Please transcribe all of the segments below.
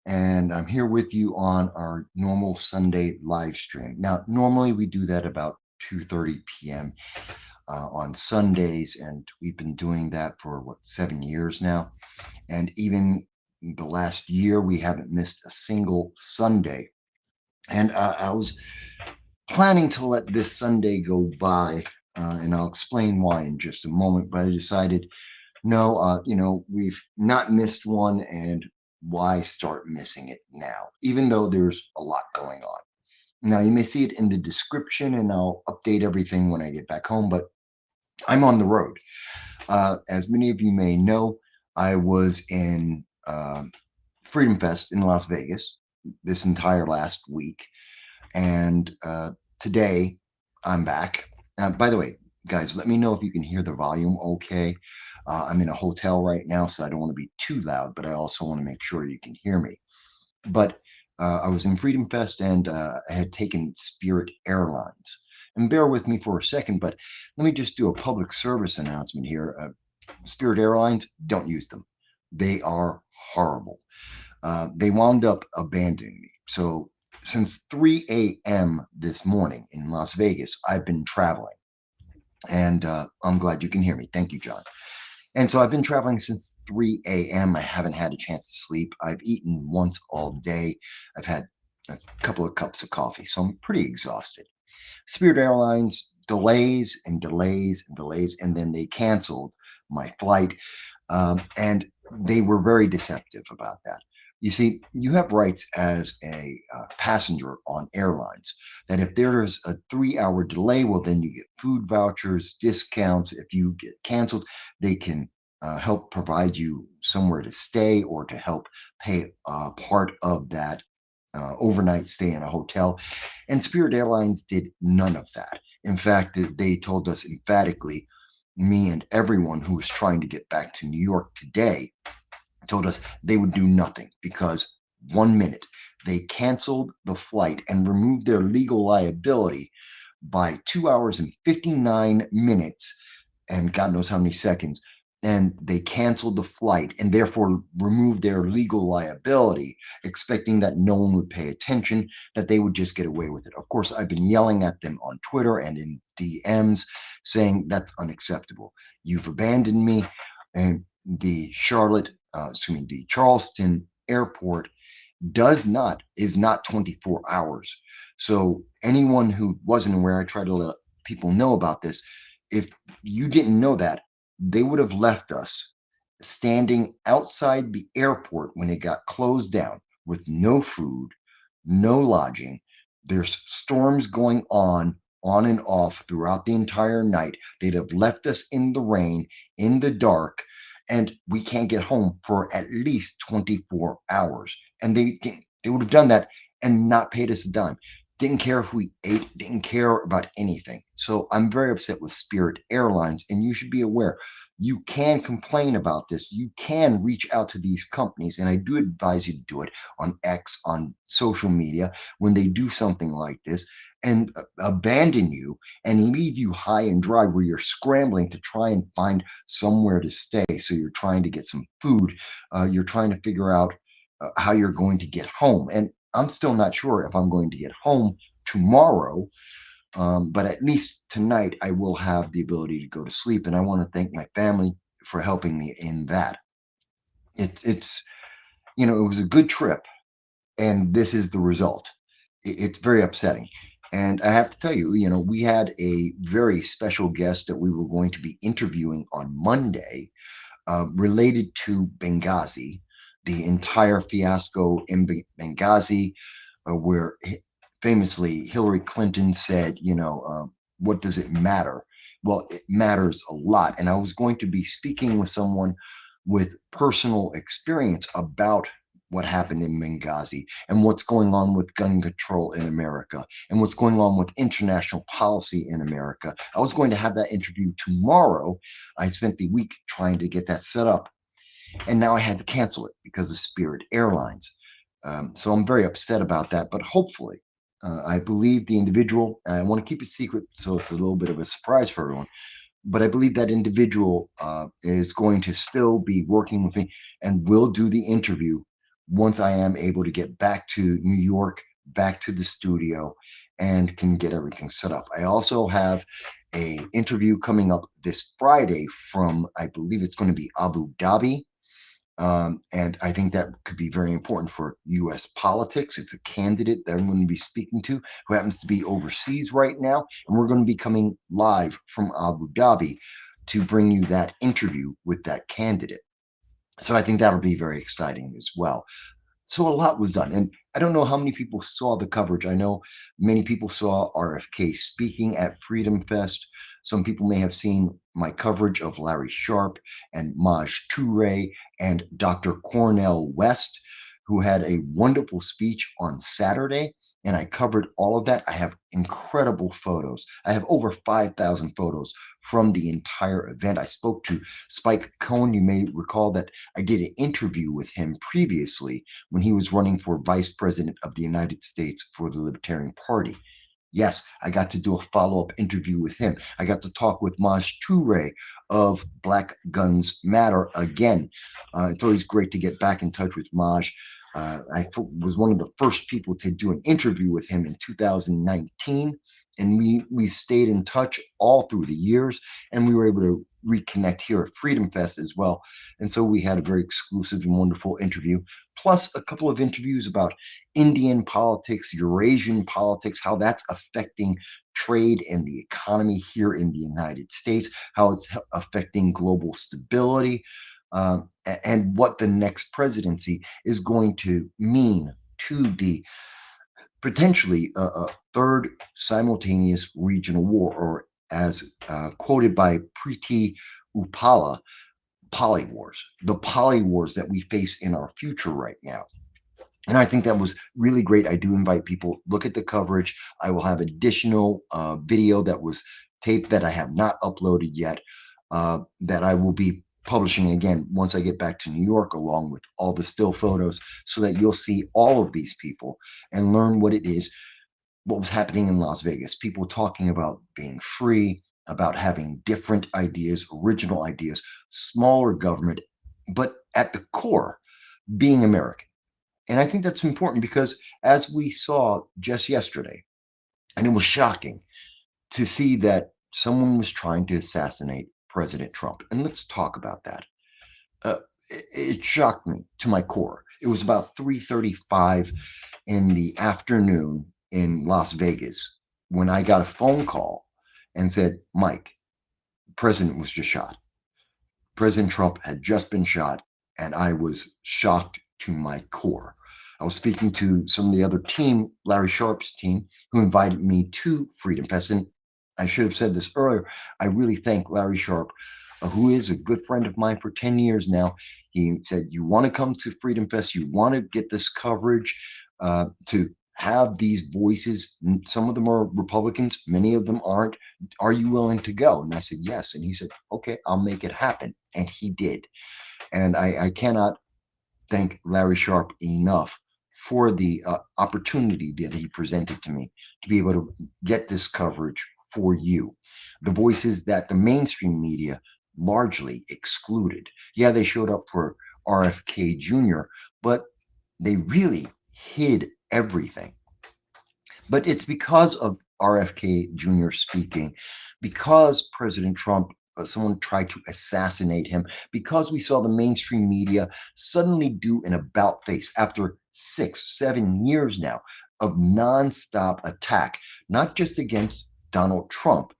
and I'm here with you on our normal Sunday live stream. Now, normally we do that about 2:30 p.m. On Sundays, and we've been doing that for 7 years now. And even the last year, we haven't missed a single Sunday. And I was planning to let this Sunday go by, and I'll explain why in just a moment. But I decided, no, we've not missed one, and why start missing it now, even though there's a lot going on. Now, you may see it in the description, and I'll update everything when I get back home, but I'm on the road. As many of you may know, I was in Freedom Fest in Las Vegas this entire last week. And today I'm back. By the way, guys, let me know if you can hear the volume okay. I'm in a hotel right now, so I don't want to be too loud, but I also want to make sure you can hear me. But I was in Freedom Fest, and I had taken Spirit Airlines. And bear with me for a second, but let me just do a public service announcement here. Spirit Airlines, don't use them. They are horrible. They wound up abandoning me. So since 3 a.m. this morning in Las Vegas, I've been traveling. And I'm glad you can hear me. Thank you, John. And so I've been traveling since 3 a.m. I haven't had a chance to sleep. I've eaten once all day. I've had a couple of cups of coffee. So I'm pretty exhausted. Spirit Airlines delays and delays and delays, and then they canceled my flight. And they were very deceptive about that. You see, you have rights as a passenger on airlines that if there is a 3-hour delay, well, then you get food vouchers, discounts. If you get canceled, they can help provide you somewhere to stay or to help pay part of that overnight stay in a hotel. And Spirit Airlines did none of that. In fact, they told us emphatically, me and everyone who was trying to get back to New York today, told us they would do nothing because 1 minute they canceled the flight and removed their legal liability by 2 hours and 59 minutes and God knows how many seconds. And they canceled the flight and therefore removed their legal liability, expecting that no one would pay attention, that they would just get away with it. Of course, I've been yelling at them on Twitter and in DMs saying that's unacceptable. You've abandoned me. And the the Charleston airport is not 24 hours. So anyone who wasn't aware, I try to let people know about this. If you didn't know that, they would have left us standing outside the airport when it got closed down with no food, no lodging. There's storms going on and off throughout the entire night. They'd have left us in the rain, in the dark, and we can't get home for at least 24 hours. And they would have done that and not paid us a dime. Didn't care if we ate, didn't care about anything. So I'm very upset with Spirit Airlines, and you should be aware you can complain about this. You can reach out to these companies, and I do advise you to do it on X, on social media, when they do something like this and abandon you and leave you high and dry where you're scrambling to try and find somewhere to stay. So you're trying to get some food. You're trying to figure out how you're going to get home. And I'm still not sure if I'm going to get home tomorrow, but at least tonight I will have the ability to go to sleep. And I want to thank my family for helping me in that. It's it was a good trip, and this is the result. It's very upsetting. And I have to tell you, we had a very special guest that we were going to be interviewing on Monday related to Benghazi, the entire fiasco in Benghazi, where famously Hillary Clinton said, what does it matter? Well, it matters a lot. And I was going to be speaking with someone with personal experience about what happened in Benghazi and what's going on with gun control in America and what's going on with international policy in America. I was going to have that interview tomorrow. I spent the week trying to get that set up, and now I had to cancel it because of Spirit Airlines. So I'm very upset about that, but hopefully, I believe the individual, I want to keep it secret so it's a little bit of a surprise for everyone, but I believe that individual is going to still be working with me and will do the interview once I am able to get back to New York, back to the studio, and can get everything set up. I also have a interview coming up this Friday from, I believe it's going to be Abu Dhabi. And I think that could be very important for US politics. It's a candidate that I'm going to be speaking to who happens to be overseas right now. And we're going to be coming live from Abu Dhabi to bring you that interview with that candidate. So I think that'll be very exciting as well. So a lot was done. And I don't know how many people saw the coverage. I know many people saw RFK speaking at Freedom Fest. Some people may have seen my coverage of Larry Sharpe and Maj Toure and Dr. Cornell West, who had a wonderful speech on Saturday. And I covered all of that. I have incredible photos. I have over 5,000 photos from the entire event. I spoke to Spike Cohen. You may recall that I did an interview with him previously when he was running for vice president of the United States for the Libertarian Party. Yes, I got to do a follow-up interview with him. I got to talk with Maj Toure of Black Guns Matter again. It's always great to get back in touch with Maj. Was one of the first people to do an interview with him in 2019, and we've stayed in touch all through the years, and we were able to reconnect here at Freedom Fest as well. And so we had a very exclusive and wonderful interview, plus a couple of interviews about Indian politics, Eurasian politics, how that's affecting trade and the economy here in the United States, how it's affecting global stability, and what the next presidency is going to mean to the potentially a third simultaneous regional war, or as quoted by Preeti Upala, poly wars, the poly wars that we face in our future right now. And I think that was really great. I do invite people, look at the coverage. I will have additional video that was taped that I have not uploaded yet, that I will be publishing again once I get back to New York, along with all the still photos, so that you'll see all of these people and learn what it is, what was happening in Las Vegas. People talking about being free, about having different ideas, original ideas, smaller government, but at the core, being American. And I think that's important because, as we saw just yesterday, and it was shocking to see that someone was trying to assassinate President Trump. And let's talk about that. It shocked me to my core. It was about 3:35 in the afternoon in Las Vegas when I got a phone call and said, Mike, the president was just shot. President Trump had just been shot, and I was shocked to my core. I was speaking to some of the other team, Larry Sharpe's team, who invited me to Freedom Fest. And I should have said this earlier. I really thank Larry Sharpe, who is a good friend of mine for 10 years now. He said, you want to come to Freedom Fest, you want to get this coverage, to have these voices. Some of them are Republicans, many of them aren't. Are you willing to go? And I said, yes. And he said, okay, I'll make it happen. And he did. And I cannot thank Larry Sharpe enough for the opportunity that he presented to me to be able to get this coverage for you. The voices that the mainstream media largely excluded. Yeah, they showed up for RFK Jr., but they really hid everything. But it's because of RFK Jr. speaking, because President Trump, someone tried to assassinate him, because we saw the mainstream media suddenly do an about face after 6, 7 years now of nonstop attack, not just against Donald Trump,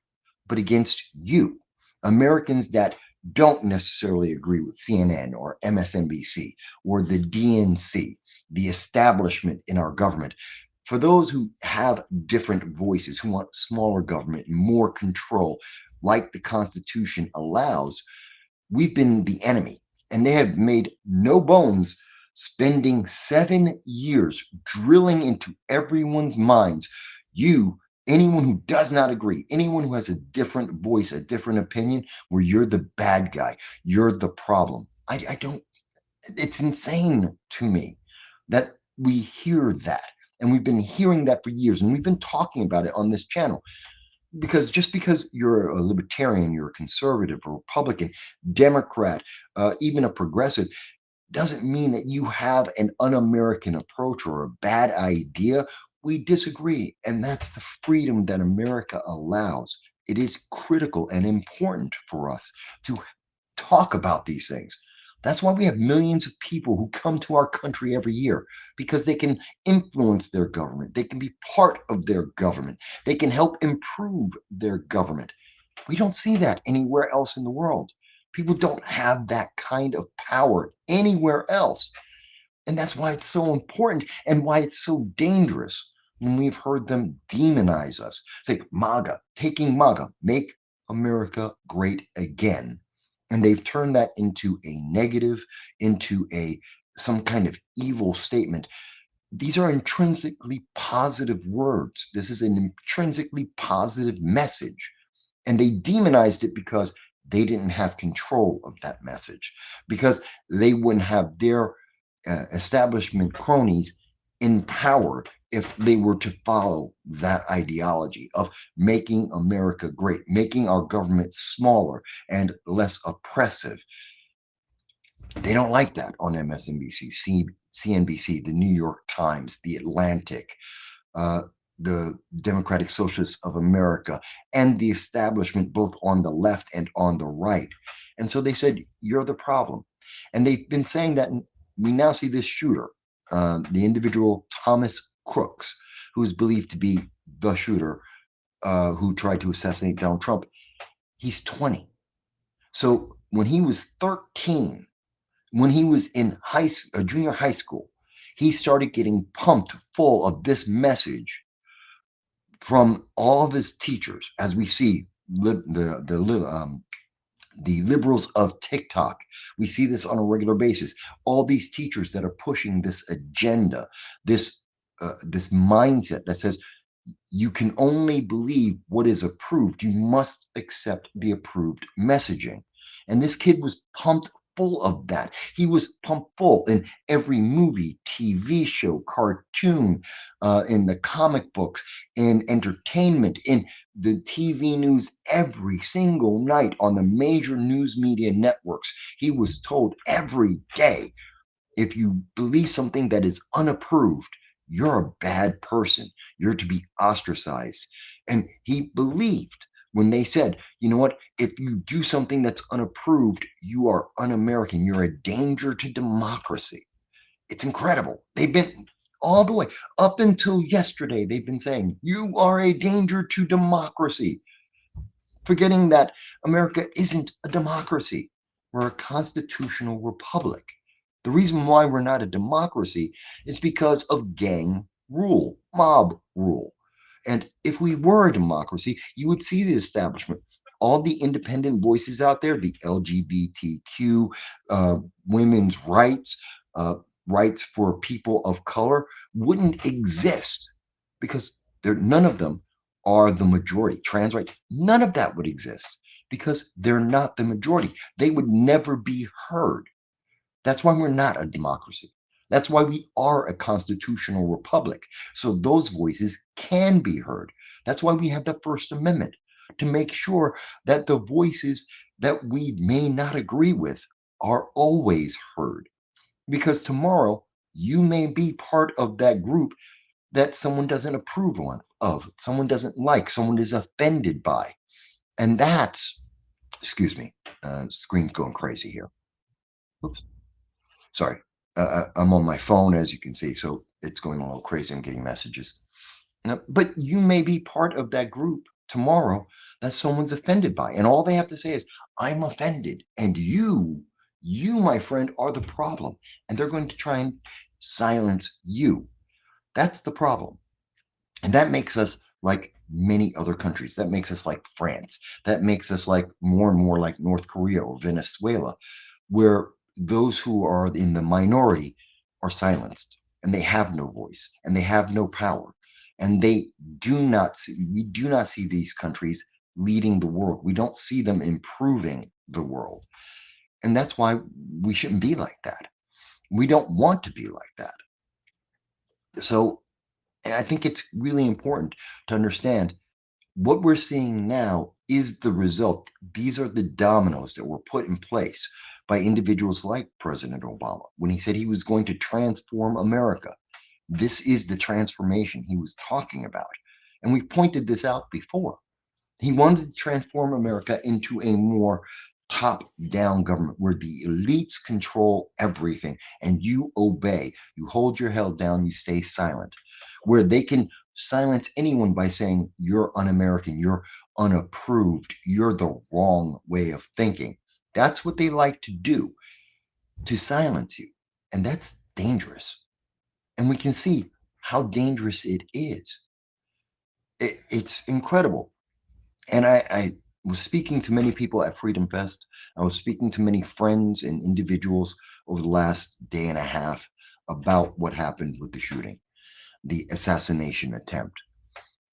but against you, Americans that don't necessarily agree with CNN or MSNBC or the DNC, the establishment in our government. For those who have different voices, who want smaller government and more control, like the Constitution allows, we've been the enemy. And they have made no bones spending 7 years drilling into everyone's minds. You, anyone who does not agree, anyone who has a different voice, a different opinion, where you're the bad guy, you're the problem. I don't, it's insane to me that we hear that. And we've been hearing that for years, and we've been talking about it on this channel. Because just because you're a libertarian, you're a conservative, a Republican, Democrat, even a progressive, doesn't mean that you have an un-American approach or a bad idea. We disagree, and that's the freedom that America allows. It is critical and important for us to talk about these things. That's why we have millions of people who come to our country every year, because they can influence their government. They can be part of their government. They can help improve their government. We don't see that anywhere else in the world. People don't have that kind of power anywhere else. And that's why it's so important and why it's so dangerous when we've heard them demonize us. Say, MAGA, taking MAGA, make America great again. And they've turned that into a negative, into a some kind of evil statement. These are intrinsically positive words. This is an intrinsically positive message. And they demonized it because they didn't have control of that message, because they wouldn't have their establishment cronies in power if they were to follow that ideology of making America great, making our government smaller and less oppressive. They don't like that on MSNBC, CNBC, the New York Times, the Atlantic, uh, the Democratic Socialists of America, and the establishment, both on the left and on the right. And so they said, you're the problem. And they've been saying that. We now see this shooter, the individual Thomas Crooks, who is believed to be the shooter who tried to assassinate Donald Trump. He's 20. So when he was 13, when he was in junior high school, he started getting pumped full of this message from all of his teachers, as we see the liberals of TikTok. We see this on a regular basis. All these teachers that are pushing this agenda, this mindset that says you can only believe what is approved. You must accept the approved messaging. And this kid was pumped full of that. He was pumped full in every movie, TV show, cartoon, in the comic books, in entertainment, in the TV news every single night on the major news media networks. He was told every day, if you believe something that is unapproved, you're a bad person. You're to be ostracized. And he believed when they said, you know what, if you do something that's unapproved, you are un-American. You're a danger to democracy. It's incredible. They've been all the way up until yesterday, they've been saying, you are a danger to democracy, forgetting that America isn't a democracy. We're a constitutional republic. The reason why we're not a democracy is because of gang rule, mob rule. And if we were a democracy, you would see the establishment, all the independent voices out there, the LGBTQ, women's rights, rights for people of color, wouldn't exist because none of them are the majority. Trans rights, none of that would exist because they're not the majority. They would never be heard. That's why we're not a democracy. That's why we are a constitutional republic. So those voices can be heard. That's why we have the First Amendment, to make sure that the voices that we may not agree with are always heard. Because tomorrow you may be part of that group that someone doesn't approve of, someone doesn't like, someone is offended by. And that's, excuse me, screen's going crazy here. Oops. Sorry. I'm on my phone, as you can see, so it's going a little crazy. I'm getting messages. But you may be part of that group tomorrow that someone's offended by. And all they have to say is, I'm offended. And you, my friend, are the problem. And they're going to try and silence you. That's the problem. And that makes us like many other countries. That makes us like France. That makes us like more and more like North Korea or Venezuela, where those who are in the minority are silenced and they have no voice and they have no power. And we do not see these countries leading the world. We don't see them improving the world. And that's why we shouldn't be like that. We don't want to be like that. So I think it's really important to understand what we're seeing now is the result. These are the dominoes that were put in place by individuals like President Obama when he said he was going to transform America. This is the transformation he was talking about. And we pointed this out before. He wanted to transform America into a more top down government where the elites control everything and you obey. You hold your head down, you stay silent, where they can silence anyone by saying, you're un American, you're unapproved, you're the wrong way of thinking. That's what they like to do to silence you. And that's dangerous. And we can see how dangerous it is. It's incredible. And I was speaking to many people at Freedom Fest. I was speaking to many friends and individuals over the last day and a half about what happened with the shooting, the assassination attempt.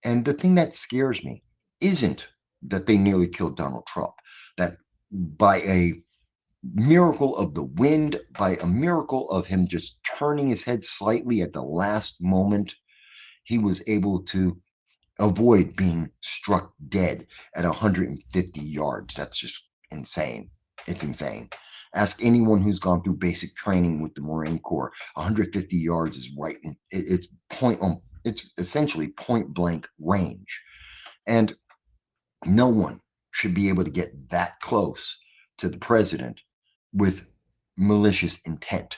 And the thing that scares me isn't that they nearly killed Donald Trump, that by a miracle of the wind, by a miracle of him just turning his head slightly at the last moment, he was able to avoid being struck dead at 150 yards. That's just insane. It's insane. Ask anyone who's gone through basic training with the Marine Corps. 150 yards is right. It's it's essentially point blank range, and no one should be able to get that close to the president with malicious intent.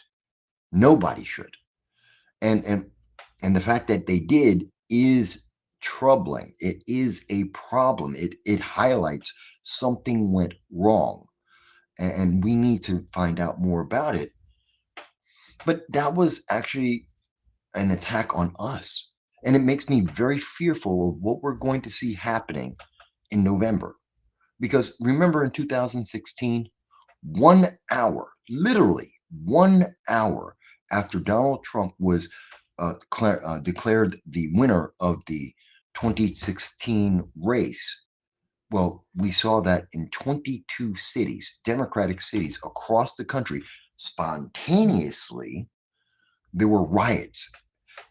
Nobody should. And and and the fact that they did is troubling. It is a problem. It highlights something went wrong, and we need to find out more about it. But that was actually an attack on us, and it makes me very fearful of what we're going to see happening in November. Because remember, in 2016, 1 hour, literally 1 hour after Donald Trump was declared the winner of the 2016 race. Well, we saw that in 22 cities, Democratic cities across the country, spontaneously, there were riots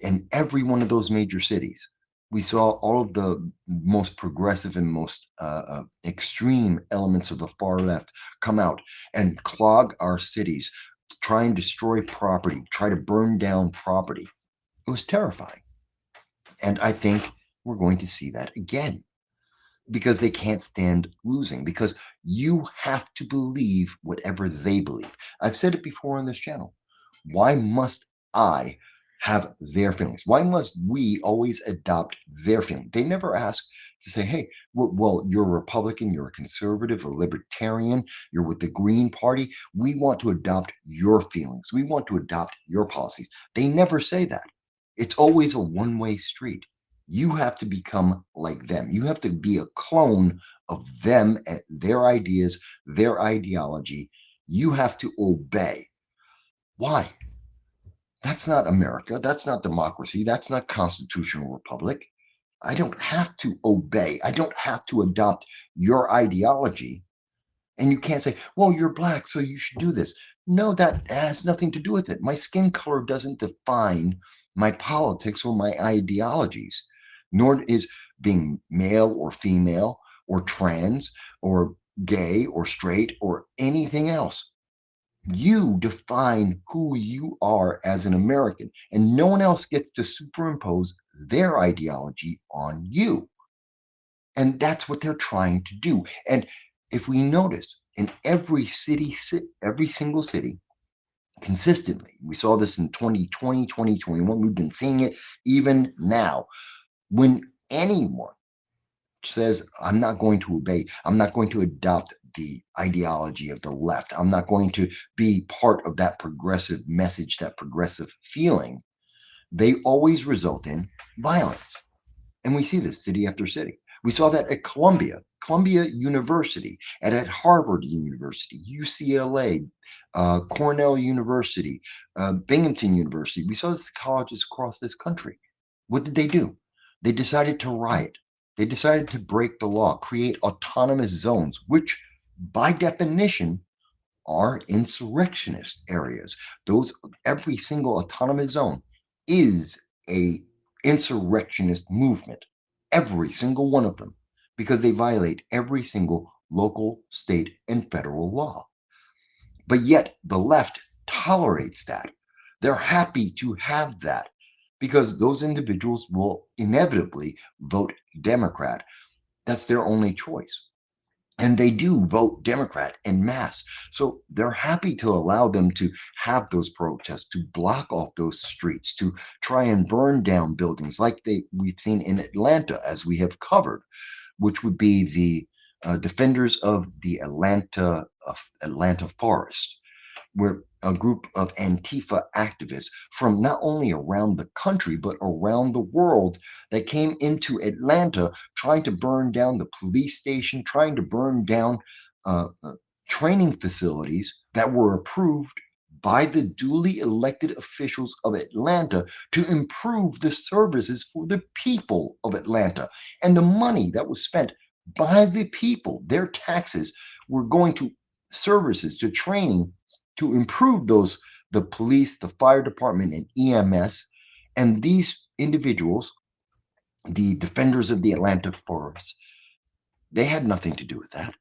in every one of those major cities. We saw all of the most progressive and most extreme elements of the far left come out and clog our cities, try and destroy property, try to burn down property. It was terrifying. And I think we're going to see that again because they can't stand losing, because you have to believe whatever they believe. I've said it before on this channel. Why must I have their feelings? Why must we always adopt their feelings? They never ask to say, hey, well, you're a Republican, you're a conservative, a libertarian, you're with the Green Party. We want to adopt your feelings. We want to adopt your policies. They never say that. It's always a one-way street. You have to become like them. You have to be a clone of them, their ideas, their ideology. You have to obey. Why? That's not America. That's not democracy. That's not constitutional republic. I don't have to obey. I don't have to adopt your ideology. And you can't say, well, you're black, so you should do this. No, that has nothing to do with it. My skin color doesn't define my politics or my ideologies, nor is being male or female or trans or gay or straight or anything else. You define who you are as an American, and no one else gets to superimpose their ideology on you. And that's what they're trying to do. And if we notice in every city, every single city, consistently, we saw this in 2020, 2021, we've been seeing it even now. When anyone says, I'm not going to obey, I'm not going to adopt the ideology of the left, I'm not going to be part of that progressive message, that progressive feeling, they always result in violence. And we see this city after city. We saw that at Columbia University, and at Harvard University, UCLA, Cornell University, Binghamton University. We saw this colleges across this country. What did they do? They decided to riot. They decided to break the law, create autonomous zones, which by definition are insurrectionist areas. Those every single autonomous zone is a insurrectionist movement, every single one of them, because they violate every single local, state, and federal law. But yet the left tolerates that. They're happy to have that because those individuals will inevitably vote Democrat. That's their only choice. And they do vote Democrat en masse. So they're happy to allow them to have those protests, to block off those streets, to try and burn down buildings like we've seen in Atlanta, as we have covered, which would be the defenders of the Atlanta forest, where a group of Antifa activists from not only around the country, but around the world that came into Atlanta trying to burn down the police station, trying to burn down training facilities that were approved by the duly elected officials of Atlanta to improve the services for the people of Atlanta. And the money that was spent by the people, their taxes, were going to services, to training, to improve the police, the fire department, and EMS. And these individuals, the defenders of the Atlanta forest, they had nothing to do with that.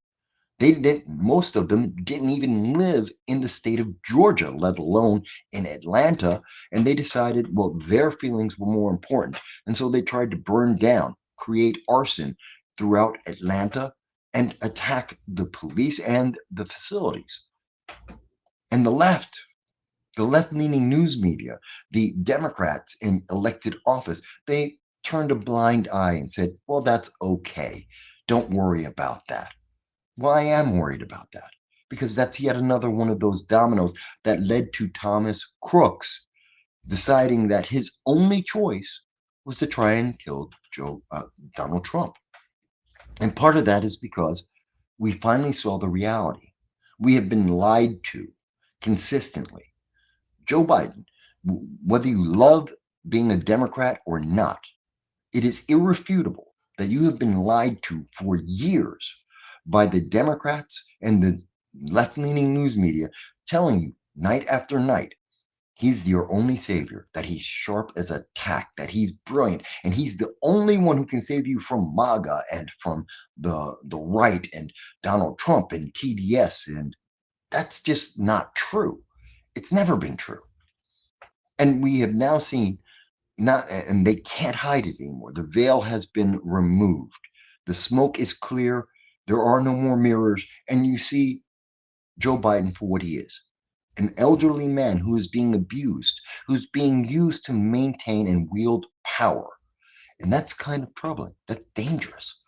They didn't, most of them didn't even live in the state of Georgia, let alone in Atlanta. And they decided, well, their feelings were more important. And so they tried to burn down, create arson throughout Atlanta, and attack the police and the facilities. And the left-leaning news media, the Democrats in elected office, they turned a blind eye and said, well, that's okay. Don't worry about that. Well, I am worried about that because that's yet another one of those dominoes that led to Thomas Crooks deciding that his only choice was to try and kill Donald Trump. And part of that is because we finally saw the reality. We have been lied to consistently. Joe Biden, whether you love being a Democrat or not, it is irrefutable that you have been lied to for years by the Democrats and the left leaning news media telling you night after night he's your only savior, that he's sharp as a tack, that he's brilliant, and he's the only one who can save you from MAGA and from the right and Donald Trump and TDS. And that's just not true. It's never been true. And we have now seen not, and they can't hide it anymore. The veil has been removed. The smoke is clear. There are no more mirrors. And you see Joe Biden for what he is, an elderly man who is being abused, who's being used to maintain and wield power. And that's kind of troubling. That's dangerous.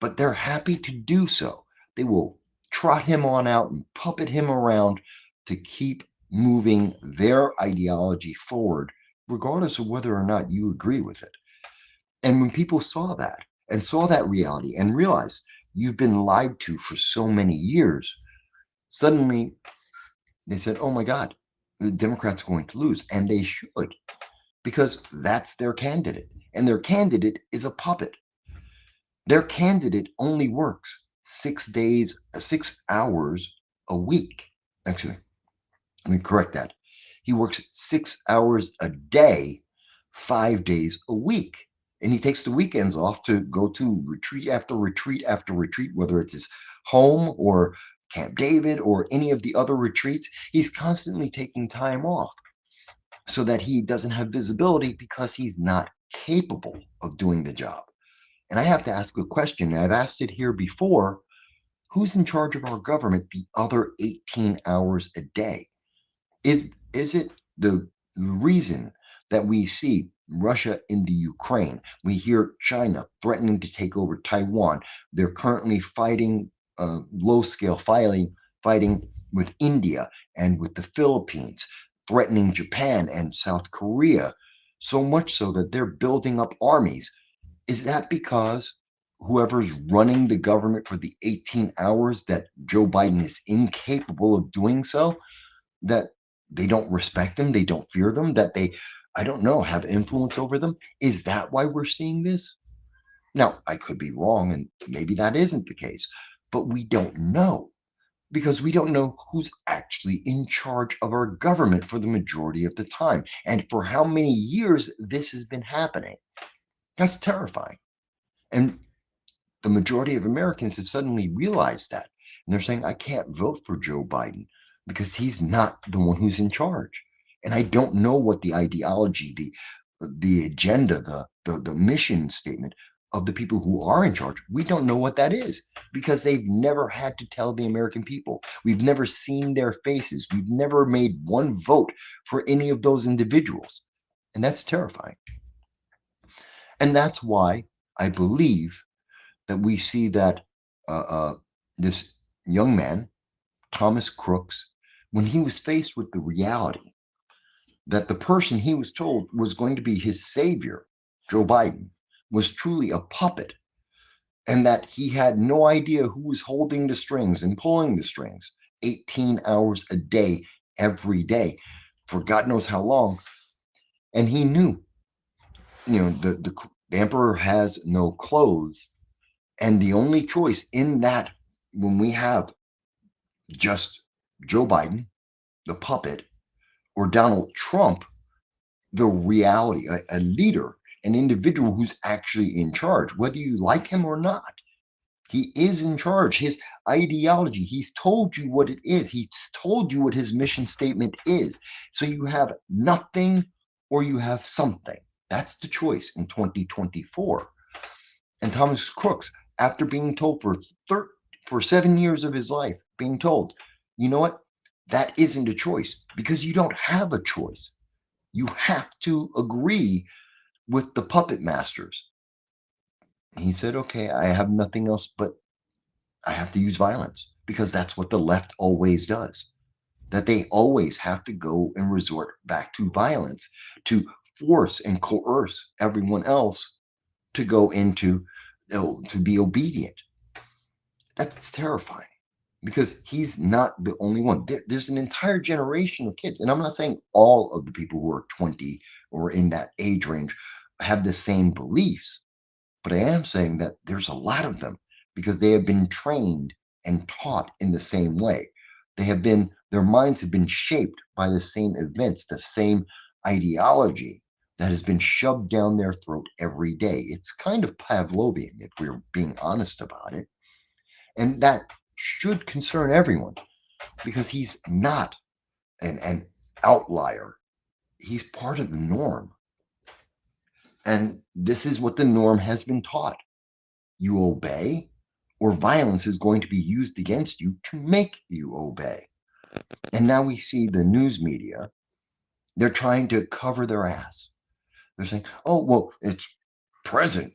But they're happy to do so. They will trot him on out and puppet him around to keep moving their ideology forward, regardless of whether or not you agree with it. And when people saw that and saw that reality and realized you've been lied to for so many years, suddenly they said, oh my God, the Democrats are going to lose. And they should, because that's their candidate. And their candidate is a puppet. Their candidate only works 6 hours a week. Actually, let me correct that. He works 6 hours a day, 5 days a week. And he takes the weekends off to go to retreat after retreat after retreat, whether it's his home or Camp David or any of the other retreats. He's constantly taking time off so that he doesn't have visibility because he's not capable of doing the job. And I have to ask a question. I've asked it here before. Who's in charge of our government the other 18 hours a day? Is it the reason that we see Russia in the Ukraine? We hear China threatening to take over Taiwan. They're currently fighting low scale fighting with India and with the Philippines, threatening Japan and South Korea, so much so that they're building up armies. Is that because whoever's running the government for the 18 hours that Joe Biden is incapable of doing so, that they don't respect them, they don't fear them, that they, I don't know, have influence over them? Is that why we're seeing this? Now, I could be wrong, and maybe that isn't the case, but we don't know because we don't know who's actually in charge of our government for the majority of the time and for how many years this has been happening. That's terrifying. And the majority of Americans have suddenly realized that. And they're saying, I can't vote for Joe Biden. because he's not the one who's in charge. And I don't know what the ideology, the agenda, the mission statement of the people who are in charge. We don't know what that is because they've never had to tell the American people. We've never seen their faces. We've never made one vote for any of those individuals. And that's terrifying. And that's why I believe that we see that uh, uh, this young man, Thomas Crooks, when he was faced with the reality that the person he was told was going to be his savior, Joe Biden, was truly a puppet, and that he had no idea who was holding the strings and pulling the strings 18 hours a day, every day, for God knows how long. And he knew, the emperor has no clothes. And the only choice in that, when we have just Joe Biden, the puppet, or Donald Trump, the reality, a leader, an individual who's actually in charge, whether you like him or not. He is in charge. His ideology, he's told you what it is. He's told you what his mission statement is. So you have nothing or you have something. That's the choice in 2024. And Thomas Crooks, after being told for 7 years of his life, being told, you know what? That isn't a choice because you don't have a choice. You have to agree with the puppet masters. He said, okay, I have nothing else but I have to use violence because that's what the left always does. That they always have to go and resort back to violence to force and coerce everyone else to go into, to be obedient. That's terrifying because he's not the only one. There's an entire generation of kids, and I'm not saying all of the people who are 20 or in that age range have the same beliefs, but I am saying that there's a lot of them because they have been trained and taught in the same way. Their minds have been shaped by the same events, the same ideology that has been shoved down their throat every day. It's kind of Pavlovian if we're being honest about it. And that should concern everyone because he's not an outlier. He's part of the norm. And this is what the norm has been taught. You obey, or violence is going to be used against you to make you obey. And now we see the news media, they're trying to cover their ass. They're saying, oh, well, it's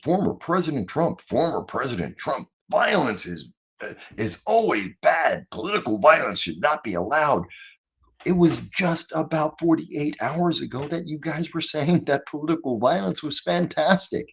former President Trump, former President Trump. Violence is always bad. Political violence should not be allowed. It was just about 48 hours ago that you guys were saying that political violence was fantastic.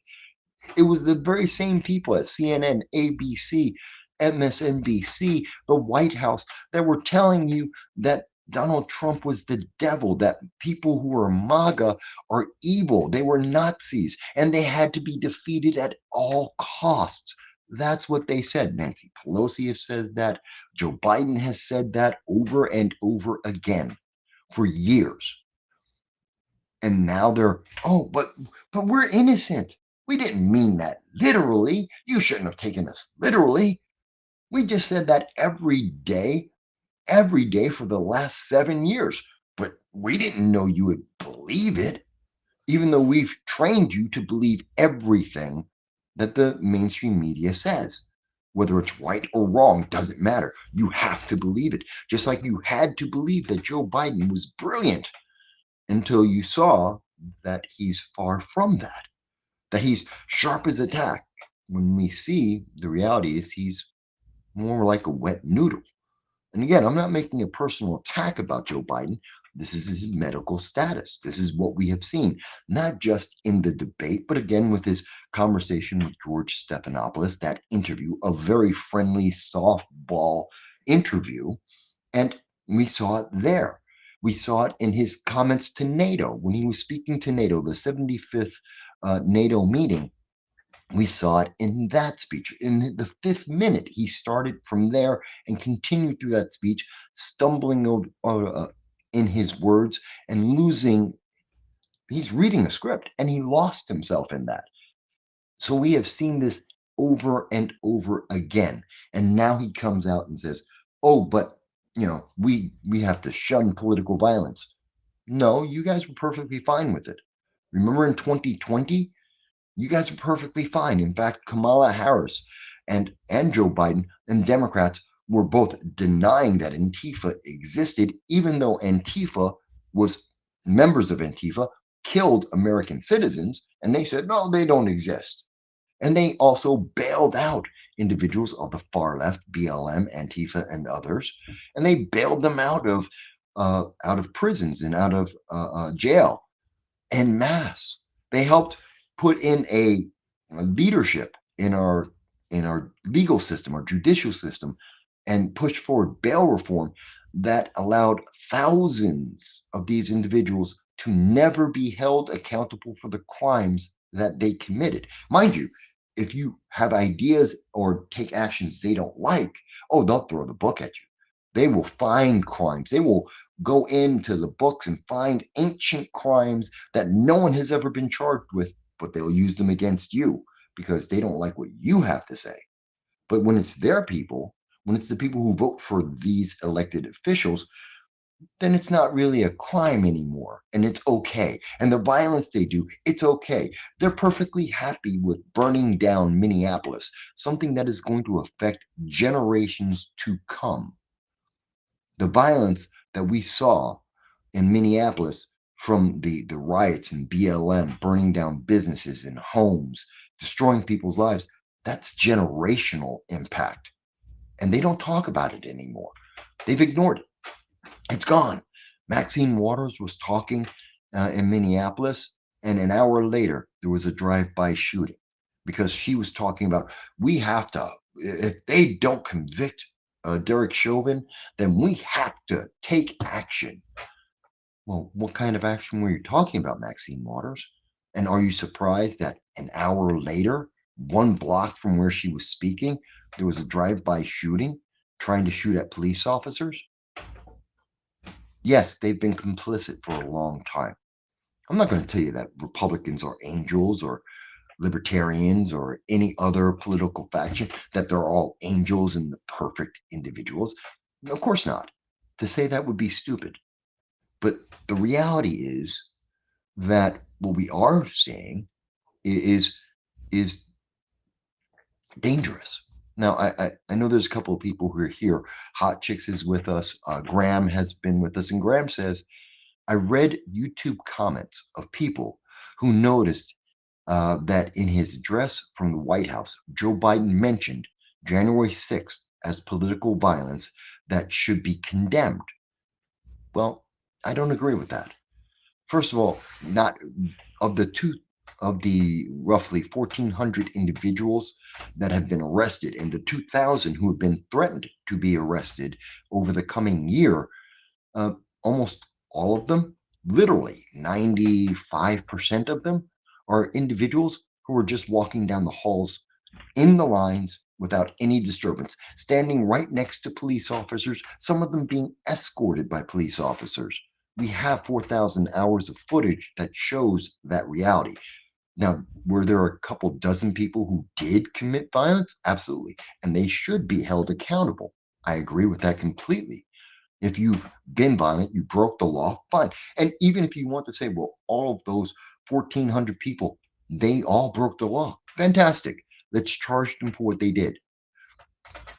It was the very same people at CNN, ABC, MSNBC, the White House that were telling you that Donald Trump was the devil, that people who are MAGA are evil. They were Nazis and they had to be defeated at all costs. That's what they said. Nancy Pelosi has said that. Joe Biden has said that over and over again for years. And now they're, oh, but we're innocent. We didn't mean that literally. You shouldn't have taken us literally. We just said that every day for the last 7 years. But we didn't know you would believe it, even though we've trained you to believe everything that the mainstream media says. Whether it's right or wrong doesn't matter. You have to believe it. Just like you had to believe that Joe Biden was brilliant until you saw that he's far from that he's sharp as a tack. When we see the reality is he's more like a wet noodle. And again, I'm not making a personal attack about Joe Biden. This is his medical status. This is what we have seen, not just in the debate, but again with his conversation with George Stephanopoulos, that interview, a very friendly softball interview. And we saw it there. We saw it in his comments to NATO when he was speaking to NATO, the 75th NATO meeting. We saw it in that speech. In the 5th minute, he started from there and continued through that speech, stumbling in his words and losing. He's reading a script and he lost himself in that. So we have seen this over and over again. And now he comes out and says, oh, but we have to shun political violence. No, you guys were perfectly fine with it. Remember in 2020, you guys were perfectly fine. In fact, Kamala Harris and Joe Biden and Democrats were both denying that Antifa existed, even though Antifa was members of Antifa killed American citizens, and they said no, they don't exist. And they also bailed out individuals of the far left, BLM, Antifa, and others, and they bailed them out of prisons and out of jail en masse. They helped put in a leadership in our legal system, our judicial system, and push forward bail reform that allowed thousands of these individuals to never be held accountable for the crimes that they committed. Mind you, if you have ideas or take actions they don't like, oh, they'll throw the book at you. They will find crimes. They will go into the books and find ancient crimes that no one has ever been charged with, but they'll use them against you because they don't like what you have to say. But when it's their people, when it's the people who vote for these elected officials, then it's not really a crime anymore. And it's okay. And the violence they do, it's okay. They're perfectly happy with burning down Minneapolis, something that is going to affect generations to come. The violence that we saw in Minneapolis from the riots and BLM burning down businesses and homes, destroying people's lives, that's generational impact. And they don't talk about it anymore. They've ignored it. It's gone. Maxine Waters was talking in Minneapolis, and an hour later, there was a drive-by shooting because she was talking about we have to, if they don't convict Derek Chauvin, then we have to take action. Well, what kind of action were you talking about, Maxine Waters? And are you surprised that an hour later, one block from where she was speaking, there was a drive-by shooting trying to shoot at police officers? Yes, they've been complicit for a long time. I'm not going to tell you that Republicans are angels or libertarians or any other political faction, that they're all angels and the perfect individuals. Of course not. To say that would be stupid. But the reality is that what we are seeing is dangerous. Now, I know there's a couple of people who are here. Hot Chicks is with us. Graham has been with us, and Graham says, I read YouTube comments of people who noticed that in his address from the White House, Joe Biden mentioned January 6th as political violence that should be condemned. Well, I don't agree with that. First of all, not of the two of the roughly 1,400 individuals that have been arrested and the 2,000 who have been threatened to be arrested over the coming year, uh, almost all of them, literally 95% of them, are individuals who are just walking down the halls in the lines without any disturbance, standing right next to police officers, some of them being escorted by police officers. We have 4,000 hours of footage that shows that reality. Now, were there a couple dozen people who did commit violence? Absolutely. And they should be held accountable. I agree with that completely. If you've been violent, you broke the law, fine. And even if you want to say, well, all of those 1,400 people, they all broke the law, fantastic. Let's charge them for what they did.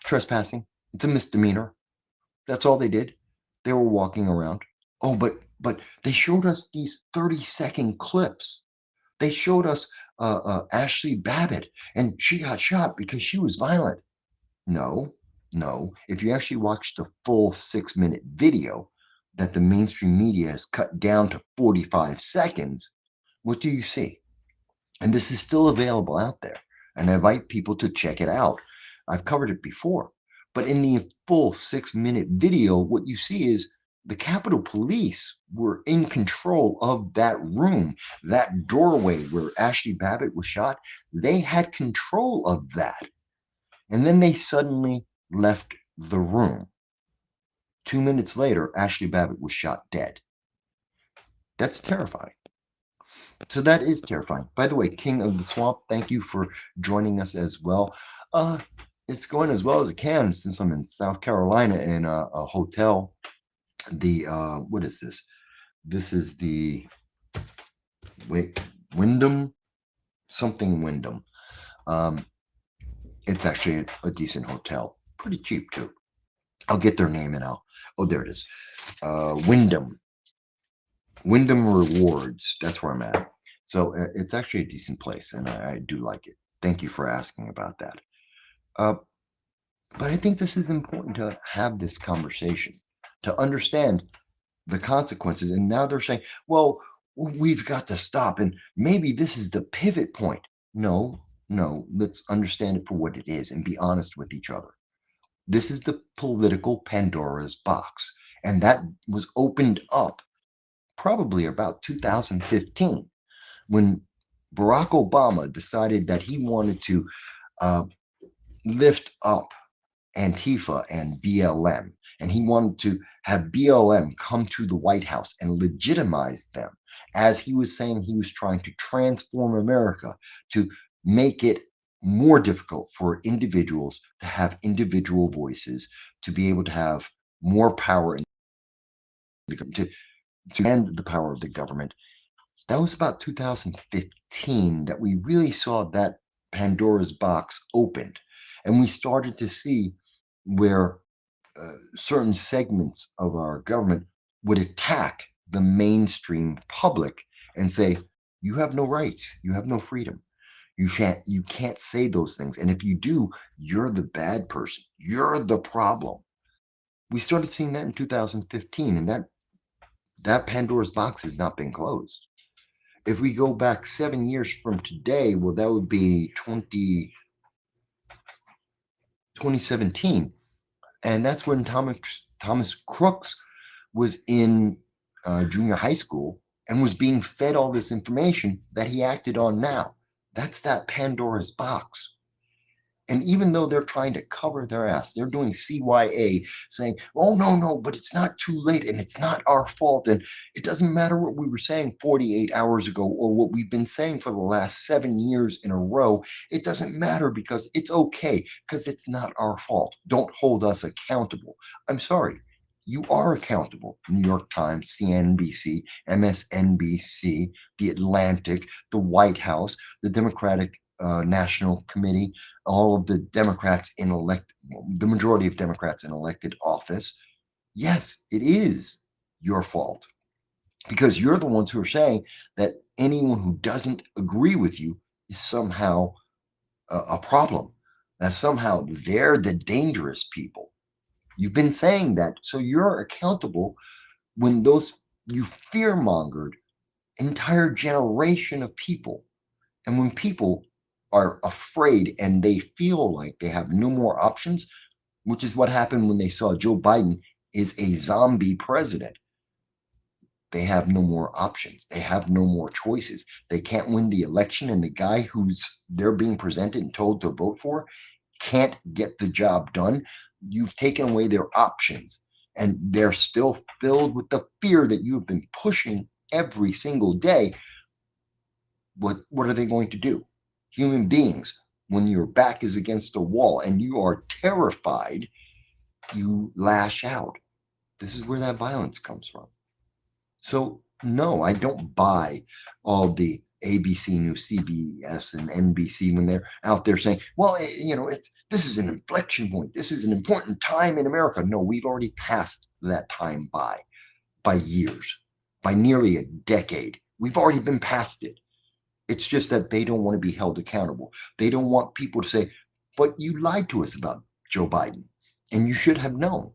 Trespassing, it's a misdemeanor. That's all they did. They were walking around. Oh, but they showed us these 30-second clips. They showed us Ashley Babbitt, and she got shot because she was violent. No, no. If you actually watch the full 6-minute video that the mainstream media has cut down to 45 seconds, what do you see? And this is still available out there. And I invite people to check it out. I've covered it before. But in the full 6-minute video, what you see is the Capitol Police were in control of that room, that doorway where Ashley Babbitt was shot. They had control of that. And then they suddenly left the room. 2 minutes later, Ashley Babbitt was shot dead. That's terrifying. So that is terrifying. By the way, King of the Swamp, thank you for joining us as well. Uh, It's going as well as it can since I'm in South Carolina in a hotel. The what is this? This is the wait Wyndham something Wyndham. Um, it's actually a decent hotel, pretty cheap too. I'll get their name and I'll. Oh, there it is. Wyndham. Wyndham Rewards. That's where I'm at. So it's actually a decent place, and I do like it. Thank you for asking about that. Uh, but I think this is important to have this conversation to understand the consequences. And now they're saying, well, we've got to stop. And maybe this is the pivot point. No, no, let's understand it for what it is and be honest with each other. This is the political Pandora's box. And that was opened up probably about 2015 when Barack Obama decided that he wanted to uh, lift up Antifa and BLM. And he wanted to have BLM come to the White House and legitimize them. As he was saying, he was trying to transform America to make it more difficult for individuals to have individual voices, to be able to have more power in to end the power of the government. That was about 2015 that we really saw that Pandora's box opened. And we started to see where certain segments of our government would attack the mainstream public and say, you have no rights, you have no freedom. You can't say those things. And if you do, you're the bad person. You're the problem. We started seeing that in 2015, and that Pandora's box has not been closed. If we go back 7 years from today, well, that would be 2017. And that's when Thomas Crooks was in junior high school and was being fed all this information that he acted on now. That's that Pandora's box. And even though they're trying to cover their ass, they're doing CYA saying, oh, no, no, but it's not too late and it's not our fault. And it doesn't matter what we were saying 48 hours ago or what we've been saying for the last 7 years in a row. It doesn't matter because it's okay because it's not our fault. Don't hold us accountable. I'm sorry. You are accountable. New York Times, CNBC, MSNBC, The Atlantic, the White House, the Democratic National Committee, all of the Democrats in the majority of Democrats in elected office. Yes, it is your fault because you're the ones who are saying that anyone who doesn't agree with you is somehow a problem, that somehow they're the dangerous people. You've been saying that, so you're accountable when you fear mongered entire generation of people. And when people are afraid and they feel like they have no more options, which is what happened when they saw Joe Biden is a zombie president. They have no more options. They have no more choices. They can't win the election, and the guy who's they're being presented and told to vote for can't get the job done. You've taken away their options, and they're still filled with the fear that you've been pushing every single day. What are they going to do? Human beings, when your back is against a wall and you are terrified, you lash out. This is where that violence comes from. So no, I don't buy all the ABC News, CBS, and NBC when they're out there saying, "Well, it's this is an inflection point. This is an important time in America." No, we've already passed that time by years, by nearly a decade. We've already been past it. It's just that they don't want to be held accountable. They don't want people to say, but you lied to us about Joe Biden and you should have known.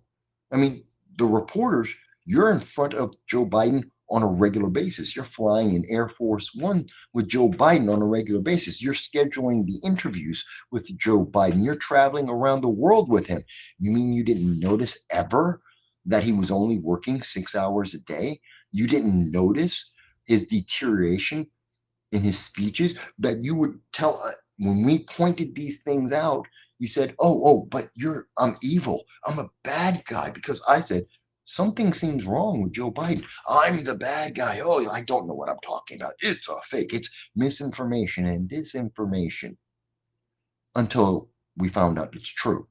I mean, the reporters, you're in front of Joe Biden on a regular basis. You're flying in Air Force One with Joe Biden on a regular basis. You're scheduling the interviews with Joe Biden. You're traveling around the world with him. You mean you didn't notice ever that he was only working 6 hours a day? You didn't notice his deterioration in his speeches that you would tell when we pointed these things out, you said, oh, but I'm evil. I'm a bad guy because I said something seems wrong with Joe Biden. I'm the bad guy. Oh, I don't know what I'm talking about. It's a fake. It's misinformation and disinformation until we found out it's true.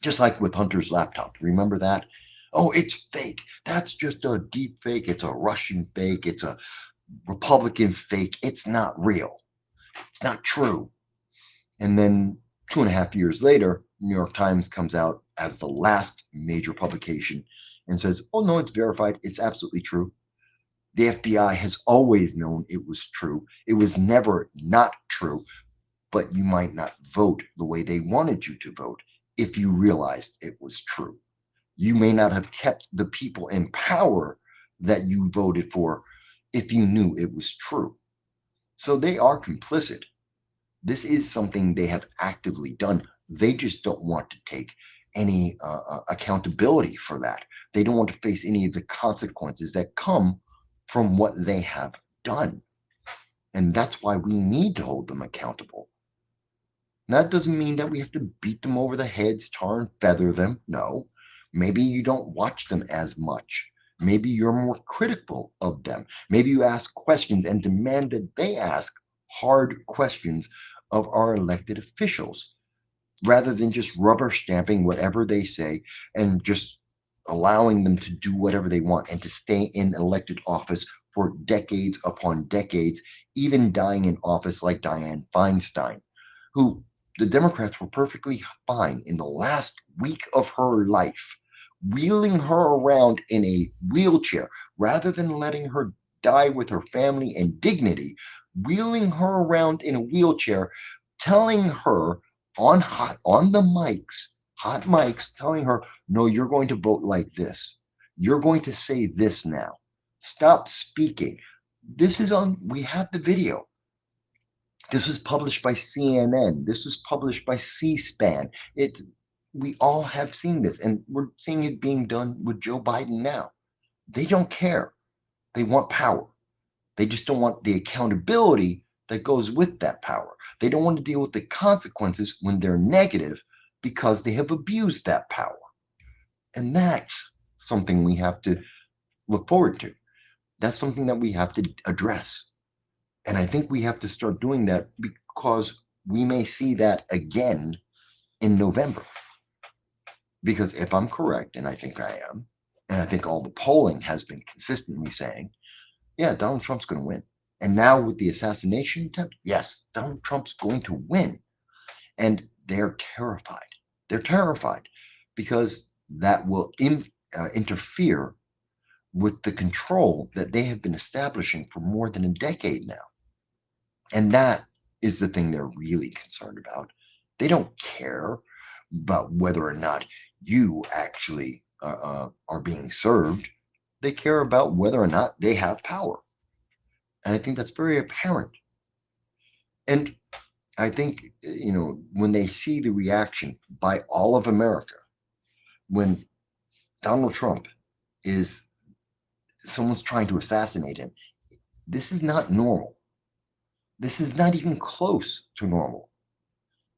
Just like with Hunter's laptop. Remember that? Oh, it's fake. That's just a deep fake. It's a Russian fake. It's a Republican fake. It's not real. It's not true. And then 2.5 years later, New York Times comes out as the last major publication and says, oh, no, it's verified. It's absolutely true. The FBI has always known it was true. It was never not true, but you might not vote the way they wanted you to vote if you realized it was true. You may not have kept the people in power that you voted for if you knew it was true. So they are complicit. This is something they have actively done. They just don't want to take any accountability for that. They don't want to face any of the consequences that come from what they have done. And that's why we need to hold them accountable. That doesn't mean that we have to beat them over the heads, tar and feather them. No. Maybe you don't watch them as much. Maybe you're more critical of them. Maybe you ask questions and demand that they ask hard questions of our elected officials rather than just rubber stamping whatever they say and just allowing them to do whatever they want and to stay in elected office for decades upon decades, even dying in office like Dianne Feinstein, who the Democrats were perfectly fine in the last week of her life, wheeling her around in a wheelchair rather than letting her die with her family and dignity, wheeling her around in a wheelchair, telling her on the mics, hot mics, telling her, no, you're going to vote like this. You're going to say this now. Stop speaking. This is on, we have the video. This was published by CNN. This was published by C-SPAN. We all have seen this, and we're seeing it being done with Joe Biden now. They don't care. They want power. They just don't want the accountability that goes with that power. They don't want to deal with the consequences when they're negative because they have abused that power. And that's something we have to look forward to. That's something that we have to address. And I think we have to start doing that because we may see that again in November. Because if I'm correct, and I think I am, and I think all the polling has been consistently saying, yeah, Donald Trump's going to win. And now with the assassination attempt, yes, Donald Trump's going to win. And they're terrified. They're terrified because that will interfere with the control that they have been establishing for more than a decade now. And that is the thing they're really concerned about. They don't care about whether or not you actually are being served. They care about whether or not they have power. And I think that's very apparent. And I think, when they see the reaction by all of America, when Donald Trump is someone's trying to assassinate him, this is not normal. This is not even close to normal.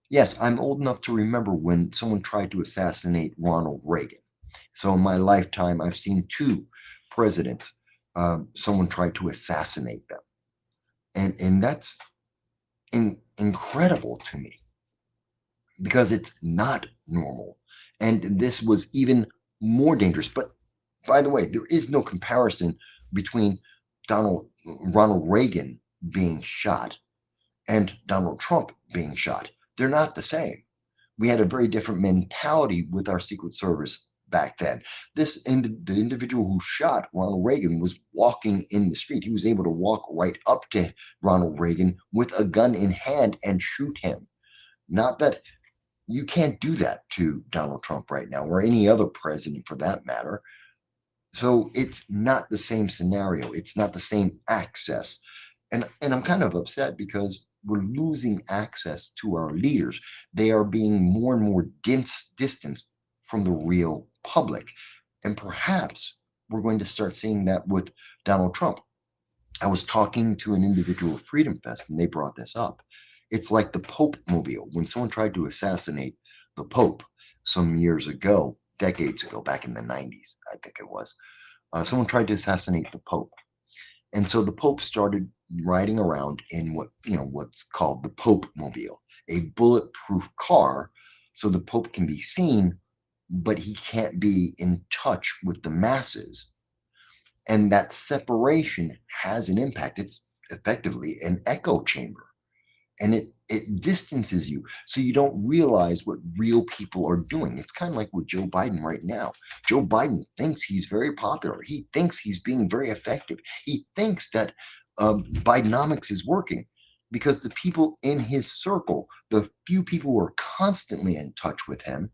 Yes, I'm old enough to remember when someone tried to assassinate Ronald Reagan. So in my lifetime, I've seen two presidents, someone tried to assassinate them. And that's incredible to me because it's not normal. And this was even more dangerous. But by the way, there is no comparison between Ronald Reagan being shot and Donald Trump being shot. They're not the same. We had a very different mentality with our Secret Service back then. The individual who shot Ronald Reagan was walking in the street. He was able to walk right up to Ronald Reagan with a gun in hand and shoot him. Not that you can't do that to Donald Trump right now, or any other president for that matter. So it's not the same scenario. It's not the same access. And I'm kind of upset because we're losing access to our leaders. They are being more and more distanced from the real public. And perhaps we're going to start seeing that with Donald Trump. I was talking to an individual at FreedomFest, and they brought this up. It's like the Pope mobile. When someone tried to assassinate the Pope some years ago, decades ago, back in the 90s, I think it was, someone tried to assassinate the Pope. And so the Pope started riding around in what's called the Pope Mobile, a bulletproof car, so the Pope can be seen, but he can't be in touch with the masses. And that separation has an impact. It's effectively an echo chamber, and it distances you so you don't realize what real people are doing. It's kind of like with Joe Biden right now. Joe Biden thinks he's very popular. He thinks he's being very effective. He thinks that Bidenomics is working because the people in his circle, the few people who are constantly in touch with him,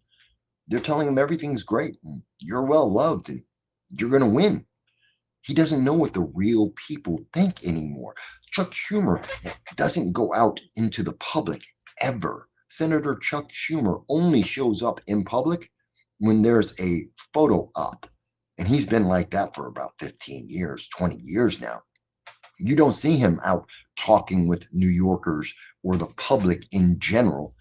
they're telling him everything's great and you're well loved and you're going to win. He doesn't know what the real people think anymore. Chuck Schumer doesn't go out into the public ever. Senator Chuck Schumer only shows up in public when there's a photo op. And he's been like that for about 15 years, 20 years now. You don't see him out talking with New Yorkers or the public in general.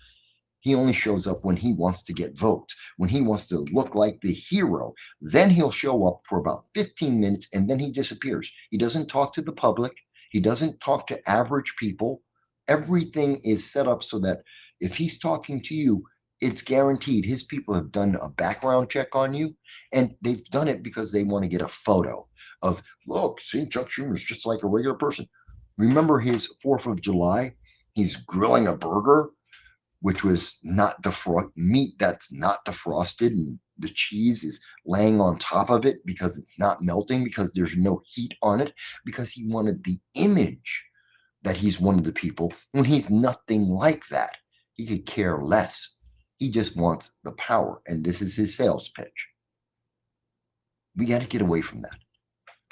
He only shows up when he wants to get votes, when he wants to look like the hero. Then he'll show up for about 15 minutes and then he disappears. He doesn't talk to the public. He doesn't talk to average people. Everything is set up so that if he's talking to you, it's guaranteed his people have done a background check on you, and they've done it because they want to get a photo of, look, see, Chuck Schumer's just like a regular person. Remember his 4th of July? He's grilling a burger, which was not meat that's not defrosted, and the cheese is laying on top of it because it's not melting, because there's no heat on it, because he wanted the image that he's one of the people when he's nothing like that. He could care less. He just wants the power, and this is his sales pitch. We got to get away from that.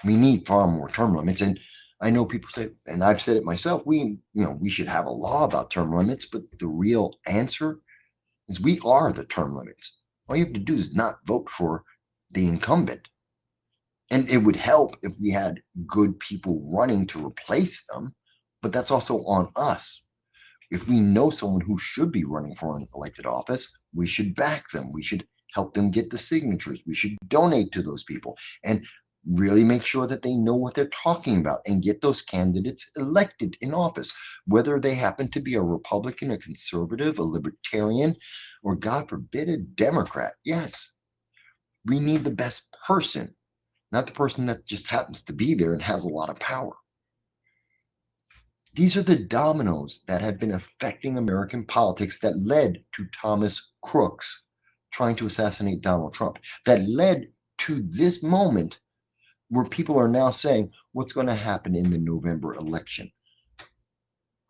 We need far more term limits. And I know people say, and I've said it myself, we should have a law about term limits, but the real answer is we are the term limits. All you have to do is not vote for the incumbent. And it would help if we had good people running to replace them, but that's also on us. If we know someone who should be running for an elected office, we should back them. We should help them get the signatures. We should donate to those people and really make sure that they know what they're talking about and get those candidates elected in office, whether they happen to be a Republican, a conservative, a libertarian, or God forbid, a Democrat. Yes, we need the best person, not the person that just happens to be there and has a lot of power. These are the dominoes that have been affecting American politics that led to Thomas Crooks trying to assassinate Donald Trump, that led to this moment where people are now saying, what's going to happen in the November election?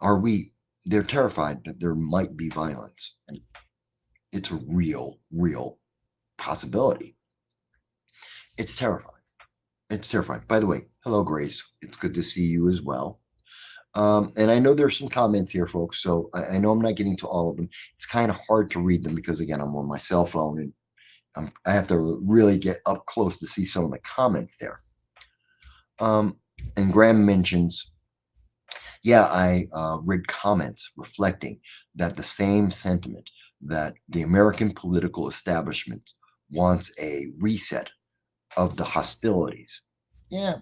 They're terrified that there might be violence. And it's a real, real possibility. It's terrifying. It's terrifying. By the way, hello, Grace. It's good to see you as well. And I know there's some comments here, folks, so I know I'm not getting to all of them. It's kind of hard to read them because, again, I'm on my cell phone and I have to really get up close to see some of the comments there. And Graham mentions, yeah, I read comments reflecting that the same sentiment, that the American political establishment wants a reset of the hostilities. Yeah,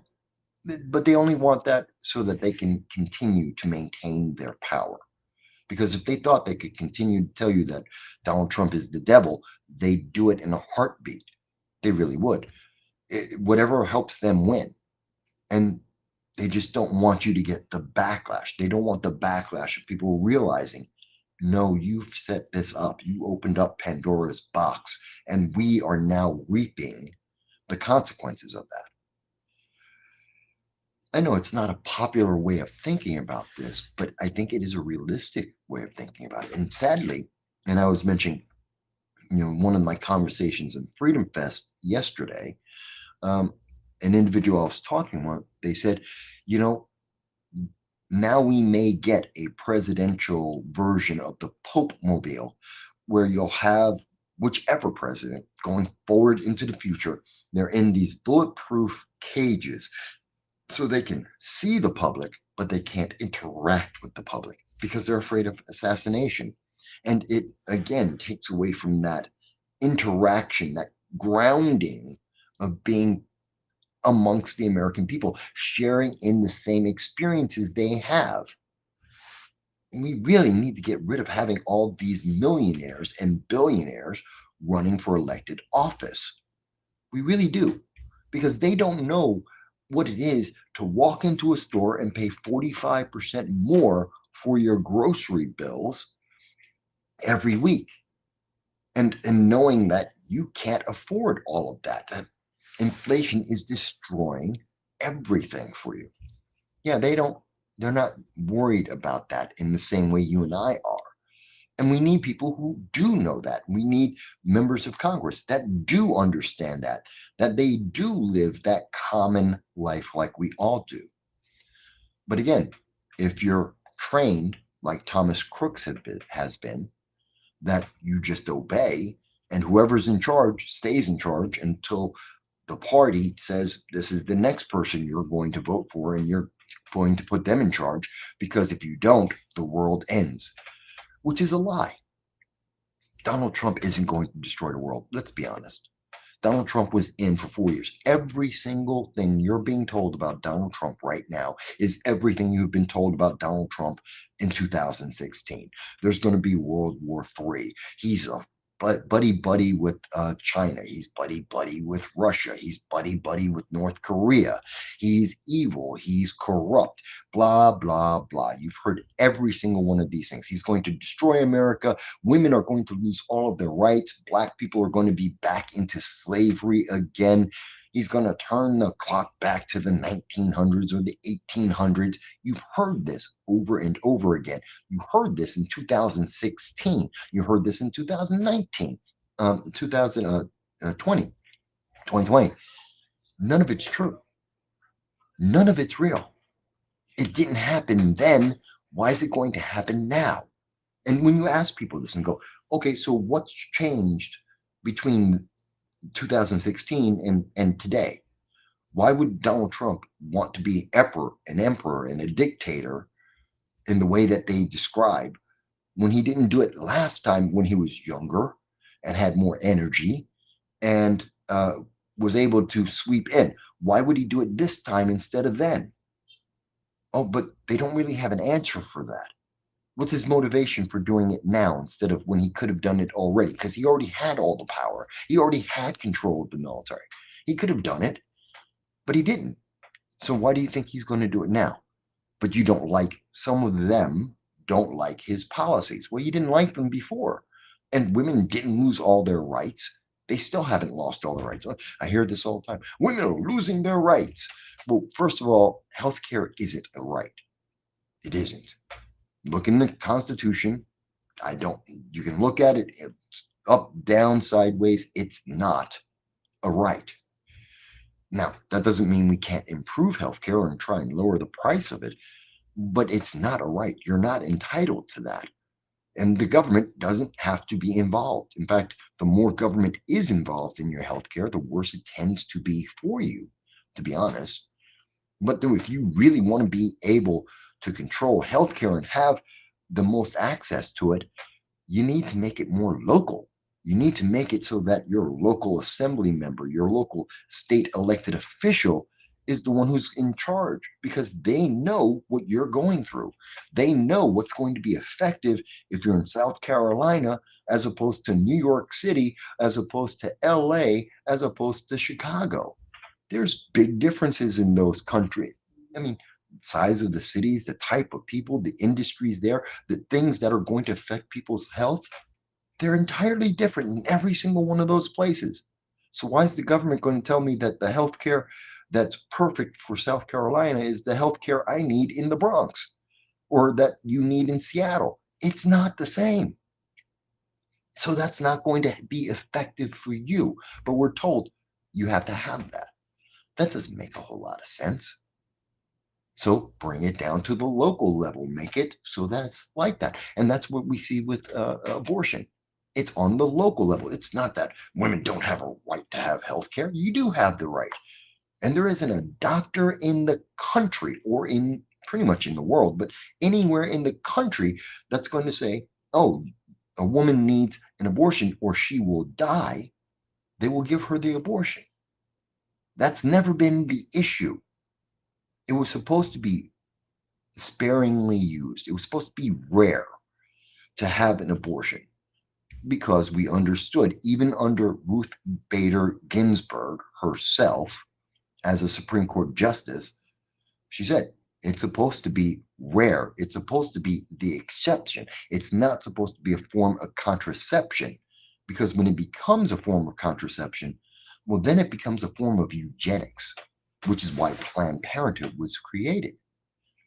but they only want that so that they can continue to maintain their power. Because if they thought they could continue to tell you that Donald Trump is the devil, they'd do it in a heartbeat. They really would. Whatever helps them win. And they just don't want you to get the backlash. They don't want the backlash of people realizing, no, you've set this up. You opened up Pandora's box, and we are now reaping the consequences of that. I know it's not a popular way of thinking about this, but I think it is a realistic way of thinking about it. And sadly, and I was mentioning, one of my conversations in FreedomFest yesterday, an individual I was talking with, they said, now we may get a presidential version of the Pope Mobile where you'll have whichever president going forward into the future, they're in these bulletproof cages so they can see the public, but they can't interact with the public because they're afraid of assassination. And it, again, takes away from that interaction, that grounding of being amongst the American people, sharing in the same experiences they have. We really need to get rid of having all these millionaires and billionaires running for elected office. We really do, because they don't know what it is to walk into a store and pay 45% more for your grocery bills every week. And knowing that you can't afford all of that, that inflation is destroying everything for you. Yeah, they're not worried about that in the same way you and I are. And we need people who do know that. We need members of Congress that do understand that they do live that common life like we all do. But again, if you're trained like Thomas Crooks has been, that you just obey, and whoever's in charge stays in charge until the party says this is the next person you're going to vote for, and you're going to put them in charge, because if you don't, the world ends, which is a lie. Donald Trump isn't going to destroy the world. Let's be honest. Donald Trump was in for 4 years. Every single thing you're being told about Donald Trump right now is everything you've been told about Donald Trump in 2016. There's going to be World War III. He's a buddy buddy with China. He's buddy buddy with Russia. He's buddy buddy with North Korea. He's evil. He's corrupt. Blah blah blah. You've heard every single one of these things. He's going to destroy America. Women are going to lose all of their rights. Black people are going to be back into slavery again. He's going to turn the clock back to the 1900s or the 1800s. You've heard this over and over again. You heard this in 2016. You heard this in 2019, 2020, 2020. None of it's true. None of it's real. It didn't happen then. Why is it going to happen now? And when you ask people this and go, okay, so what's changed between 2016 and today? Why would Donald Trump want to be an emperor and a dictator in the way that they describe, when he didn't do it last time when he was younger and had more energy and was able to sweep in? Why would he do it this time instead of then? Oh, but they don't really have an answer for that. What's his motivation for doing it now instead of when he could have done it already? Because he already had all the power. He already had control of the military. He could have done it, but he didn't. So why do you think he's going to do it now? But you don't like, some of them don't like his policies. Well, you didn't like them before. And women didn't lose all their rights. They still haven't lost all their rights. I hear this all the time. Women are losing their rights. Well, first of all, healthcare isn't a right. It isn't. Look in the Constitution. You can look at it up, down, sideways. It's not a right. Now, that doesn't mean we can't improve healthcare and try and lower the price of it, but it's not a right. You're not entitled to that. And the government doesn't have to be involved. In fact, the more government is involved in your healthcare, the worse it tends to be for you, to be honest. But if you really want to be able to control healthcare and have the most access to it, you need to make it more local. You need to make it so that your local assembly member, your local state elected official is the one who's in charge, because they know what you're going through. They know what's going to be effective if you're in South Carolina as opposed to New York City, as opposed to LA, as opposed to Chicago. There's big differences in those countries. I mean, size of the cities, the type of people, the industries there, the things that are going to affect people's health, they're entirely different in every single one of those places. So why is the government going to tell me that the healthcare that's perfect for South Carolina is the healthcare I need in the Bronx or that you need in Seattle? It's not the same. So that's not going to be effective for you. But we're told you have to have that. That doesn't make a whole lot of sense. So bring it down to the local level, make it so that's like that. And that's what we see with abortion. It's on the local level. It's not that women don't have a right to have health care. You do have the right. And there isn't a doctor in the country, or in pretty much in the world, but anywhere in the country that's going to say, oh, a woman needs an abortion or she will die. They will give her the abortion. That's never been the issue. It was supposed to be sparingly used. It was supposed to be rare to have an abortion because we understood, even under Ruth Bader Ginsburg herself as a Supreme Court justice, she said it's supposed to be rare. It's supposed to be the exception. It's not supposed to be a form of contraception, because when it becomes a form of contraception, well, then it becomes a form of eugenics, which is why Planned Parenthood was created.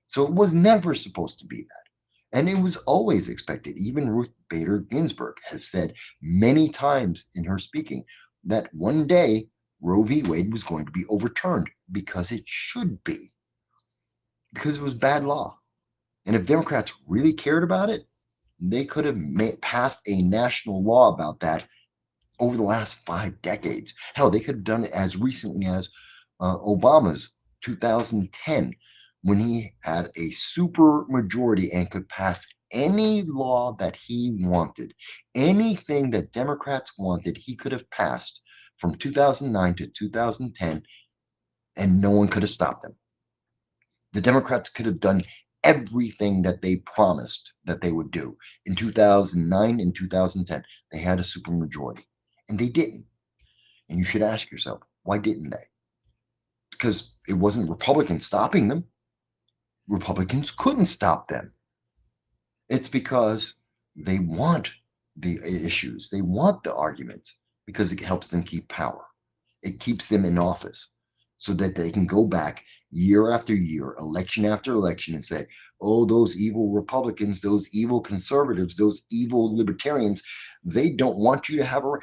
So it was never supposed to be that. And it was always expected. Even Ruth Bader Ginsburg has said many times in her speaking that one day Roe v. Wade was going to be overturned, because it should be, because it was bad law. And if Democrats really cared about it, they could have passed a national law about that over the last 5 decades. Hell, they could have done it as recently as Obama's 2010, when he had a super majority and could pass any law that he wanted. Anything that Democrats wanted, he could have passed from 2009 to 2010, and no one could have stopped them. The Democrats could have done everything that they promised that they would do in 2009 and 2010. They had a supermajority, and they didn't. And you should ask yourself, why didn't they? Because it wasn't Republicans stopping them. Republicans couldn't stop them. It's because they want the issues, they want the arguments, because it helps them keep power. It keeps them in office so that they can go back year after year, election after election, and say, oh, those evil Republicans, those evil conservatives, those evil libertarians, they don't want you to have a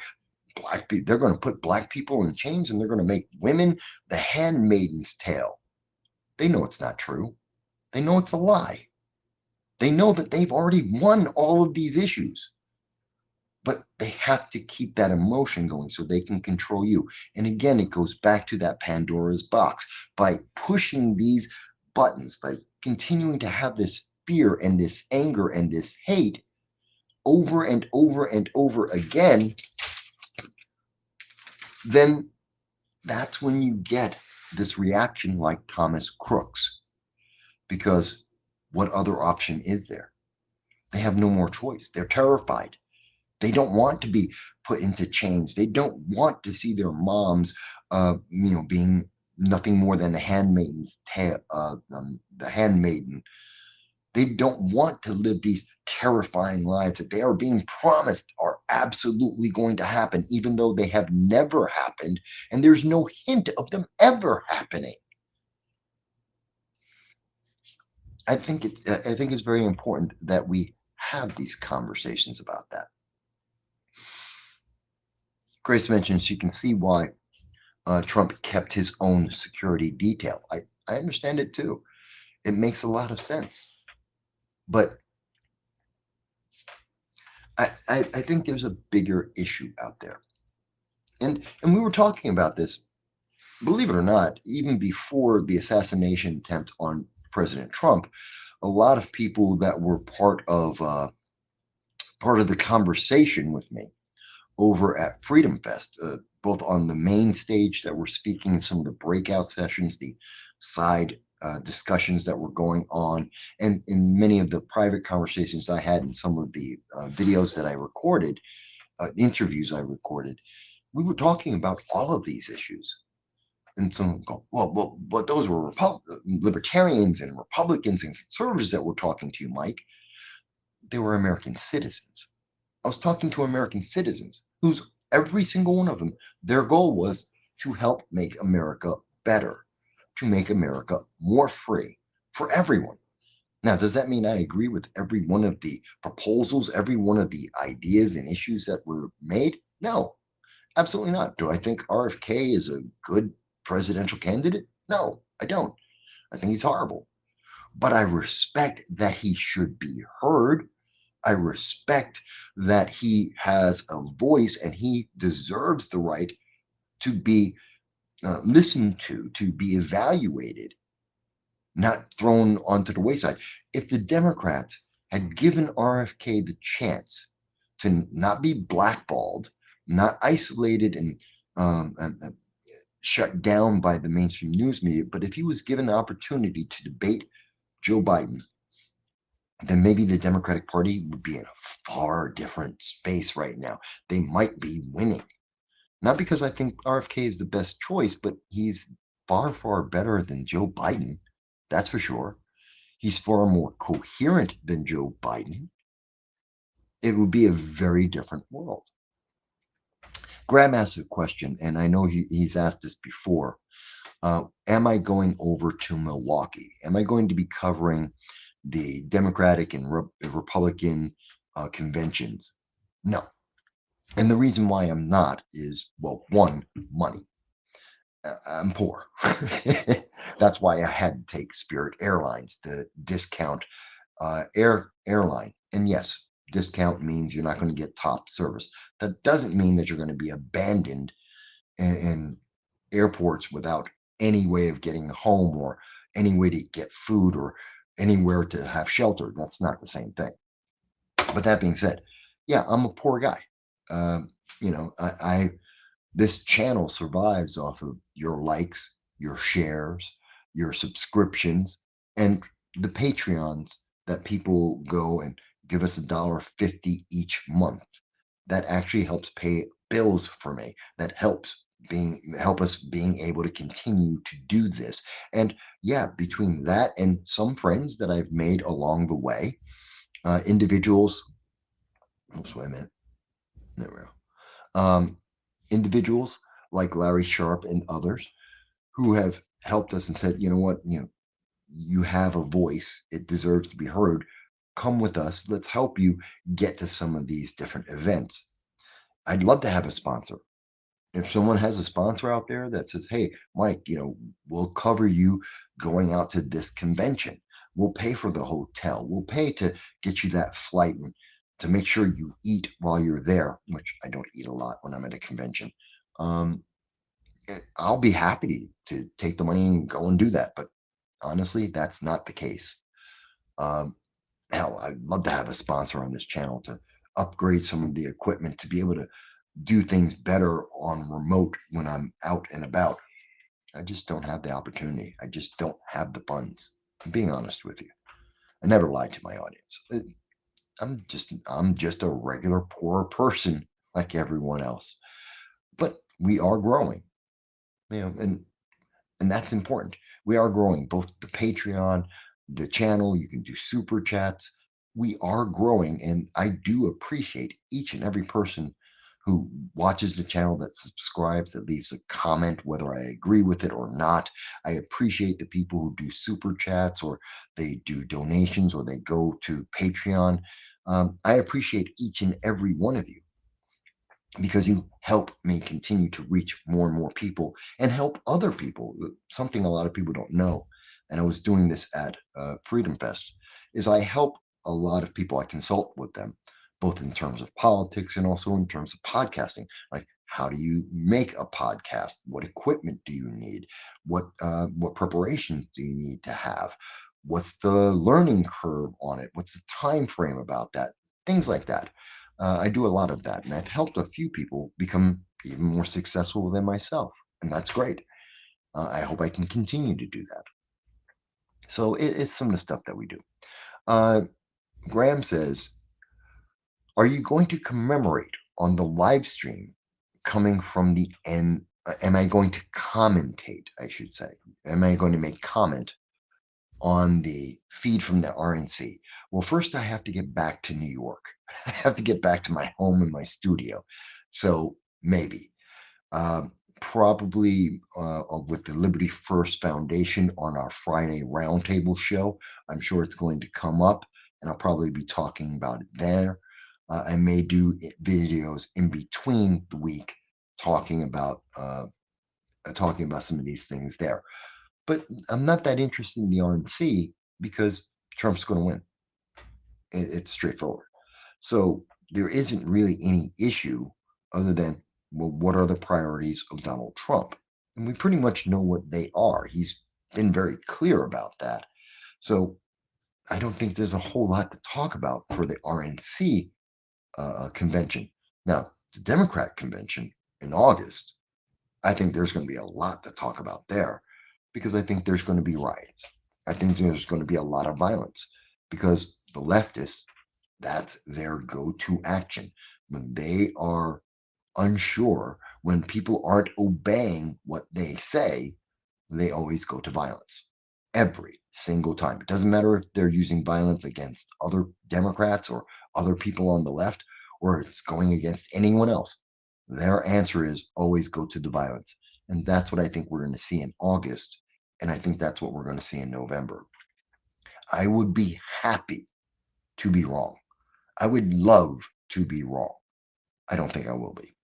black people. They're going to put black people in chains, and they're going to make women the handmaiden's tale. They know it's not true. They know it's a lie. They know that they've already won all of these issues, but they have to keep that emotion going so they can control you. And again, it goes back to that Pandora's box. By pushing these buttons, by continuing to have this fear and this anger and this hate over and over and over again, then that's when you get this reaction like Thomas Crook's. Because what other option is there? They have no more choice. They're terrified. They don't want to be put into chains. They don't want to see their moms, being nothing more than the handmaiden's tale, the handmaiden. They don't want to live these terrifying lives that they are being promised are absolutely going to happen, even though they have never happened, and there's no hint of them ever happening. I think it's very important that we have these conversations about that. Grace mentioned she can see why Trump kept his own security detail. I understand it too. It makes a lot of sense. But I think there's a bigger issue out there. And we were talking about this, believe it or not, even before the assassination attempt on President Trump. A lot of people that were part of the conversation with me over at FreedomFest, both on the main stage that we're speaking, some of the breakout sessions, the side discussions that were going on, and in many of the private conversations I had in some of the videos that I recorded, interviews I recorded, we were talking about all of these issues. And some go, well, but those were libertarians and Republicans and conservatives that were talking to you, Mike. They were American citizens. I was talking to American citizens whose every single one of them, their goal was to help make America better, to make America more free for everyone. Now, does that mean I agree with every one of the proposals, every one of the ideas and issues that were made? No, absolutely not. Do I think RFK is a good presidential candidate? No, I don't. I think he's horrible. But I respect that he should be heard. I respect that he has a voice and he deserves the right to be listened to be evaluated, not thrown onto the wayside. If the Democrats had given RFK the chance to not be blackballed, not isolated and shut down by the mainstream news media. But if he was given the opportunity to debate Joe Biden, then maybe the Democratic Party would be in a far different space right now. They might be winning. Not because I think RFK is the best choice, but he's far, far better than Joe Biden. That's for sure. He's far more coherent than Joe Biden. It would be a very different world. Graham asked a question, and I know he's asked this before. Am I going over to Milwaukee? Am I going to be covering the Democratic and Republican conventions? No. And the reason why I'm not is, well, one, money. I'm poor. That's why I had to take Spirit Airlines, the discount airline. And yes, discount means you're not going to get top service. That doesn't mean that you're going to be abandoned in airports without any way of getting home or any way to get food or anywhere to have shelter. That's not the same thing. But that being said, yeah, I'm a poor guy. You know, this channel survives off of your likes, your shares, your subscriptions, and the Patreons that people go and give us $1.50 each month. That actually helps pay bills for me. That help us being able to continue to do this. And yeah, between that and some friends that I've made along the way, individuals. Oops, wait a minute. There we go. Individuals like Larry Sharp and others who have helped us and said, you know what, you have a voice. It deserves to be heard. Come with us. Let's help you get to some of these different events. I'd love to have a sponsor. If someone has a sponsor out there that says, hey, Mike, we'll cover you going out to this convention. We'll pay for the hotel. We'll pay to get you that flight and to make sure you eat while you're there, which I don't eat a lot when I'm at a convention. Um, I'll be happy to take the money and go and do that. But honestly, that's not the case. Um, Hell, I'd love to have a sponsor on this channel to upgrade some of the equipment to be able to do things better on remote when I'm out and about. I just don't have the opportunity. I just don't have the funds. I'm being honest with you. I never lied to my audience. I'm just a regular poor person like everyone else. But we are growing, and that's important. We are growing, both the Patreon, the channel. You can do super chats. We are growing, and I do appreciate each and every person who watches the channel, that subscribes, that leaves a comment, whether I agree with it or not. I appreciate the people who do super chats, or they do donations, or they go to Patreon. I appreciate each and every one of you, because you help me continue to reach more and more people and help other people. Something a lot of people don't know, and I was doing this at Freedom Fest, is I help a lot of people. I consult with them, both in terms of politics and also in terms of podcasting. Like, how do you make a podcast? What equipment do you need? What preparations do you need to have? What's the learning curve on it? What's the time frame about that? Things like that. I do a lot of that, and I've helped a few people become even more successful than myself, and that's great. I hope I can continue to do that. So it's some of the stuff that we do. Uh, Graham says, "Are you going to commemorate on the live stream coming from the end? Am I going to commentate? I should say. Am I going to make comment on the feed from the RNC? Well, first I have to get back to New York. I have to get back to my home and my studio. So maybe, probably with the Liberty First Foundation on our Friday roundtable show. I'm sure it's going to come up, and I'll probably be talking about it there. I may do videos in between the week talking about some of these things there. But I'm not that interested in the RNC because Trump's going to win. It's straightforward. So there isn't really any issue other than, well, what are the priorities of Donald Trump? And we pretty much know what they are. He's been very clear about that. So I don't think there's a whole lot to talk about for the RNC convention. Now, the Democrat convention in August, I think there's going to be a lot to talk about there because I think there's going to be riots. I think there's going to be a lot of violence because the leftists, that's their go-to action. When they are unsure, when people aren't obeying what they say, they always go to violence every single time. It doesn't matter if they're using violence against other Democrats or other people on the left, or it's going against anyone else. Their answer is always go to the violence. And that's what I think we're going to see in August. And I think that's what we're going to see in November. I would be happy to be wrong. I would love to be wrong. I don't think I will be.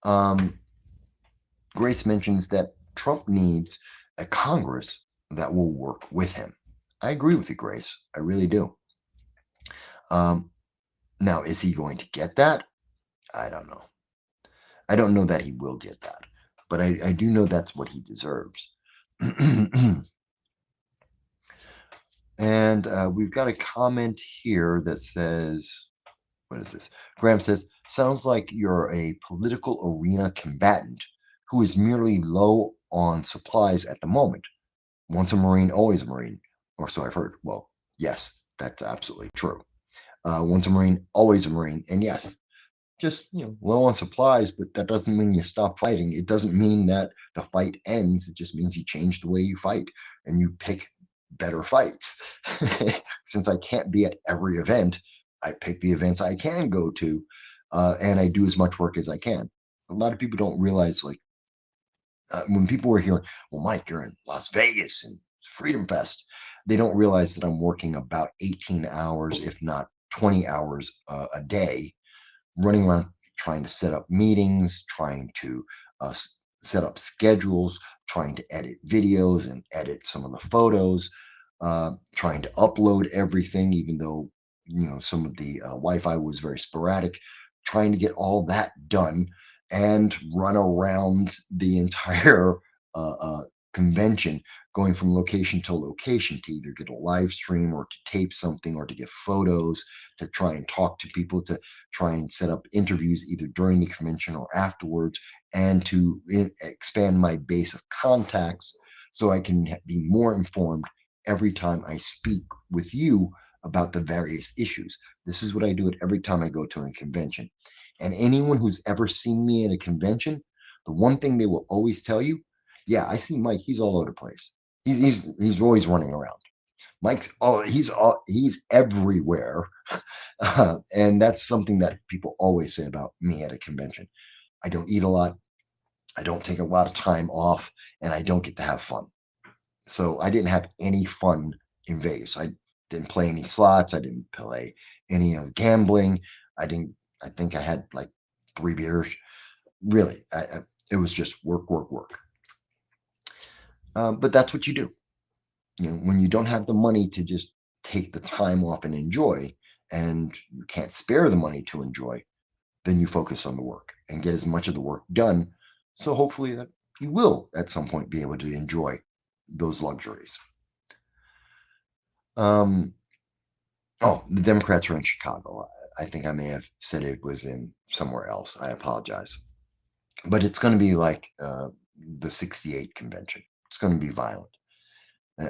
Um, Grace mentions that Trump needs a Congress that will work with him. I agree with you, Grace. I really do. Um, Now, is he going to get that? I don't know. I don't know that he will get that, but I do know that's what he deserves. And we've got a comment here that says, what is this? Graham says, sounds like you're a political arena combatant who is merely low on supplies at the moment. Once a Marine, always a Marine. Or so I've heard. Well, yes, that's absolutely true. Once a Marine, always a Marine. And yes, just low on supplies, but that doesn't mean you stop fighting. It doesn't mean that the fight ends. It just means you change the way you fight and you pick better fights. Since I can't be at every event, I pick the events I can go to, and I do as much work as I can. A lot of people don't realize, like, when people were hearing, well, Mike, you're in Las Vegas and Freedom Fest, they don't realize that I'm working about 18 hours, if not 20 hours a day, running around trying to set up meetings, trying to set up schedules, trying to edit videos and edit some of the photos, trying to upload everything, even though some of the Wi-Fi was very sporadic, trying to get all that done and run around the entire uh, uh, convention, going from location to location to either get a live stream or to tape something or to get photos, to try and talk to people, to try and set up interviews either during the convention or afterwards, and to expand my base of contacts so I can be more informed every time I speak with you about the various issues. This is what I do it every time I go to a convention. And anyone who's ever seen me at a convention, the one thing they will always tell you, yeah, I see Mike, he's all over the place. He's always running around. He's everywhere. And that's something that people always say about me at a convention. I don't eat a lot. I don't take a lot of time off, and I don't get to have fun. So I didn't have any fun in Vegas. I didn't play any slots. I didn't play any gambling. I didn't. I think I had like 3 beers. Really, it was just work, work, work. But that's what you do. When you don't have the money to just take the time off and enjoy, and you can't spare the money to enjoy, then you focus on the work and get as much of the work done. So hopefully that you will at some point be able to enjoy those luxuries. Um, oh, the Democrats are in Chicago. I think I may have said it was in somewhere else. I apologize. But it's going to be like the 68 convention. It's going to be violent.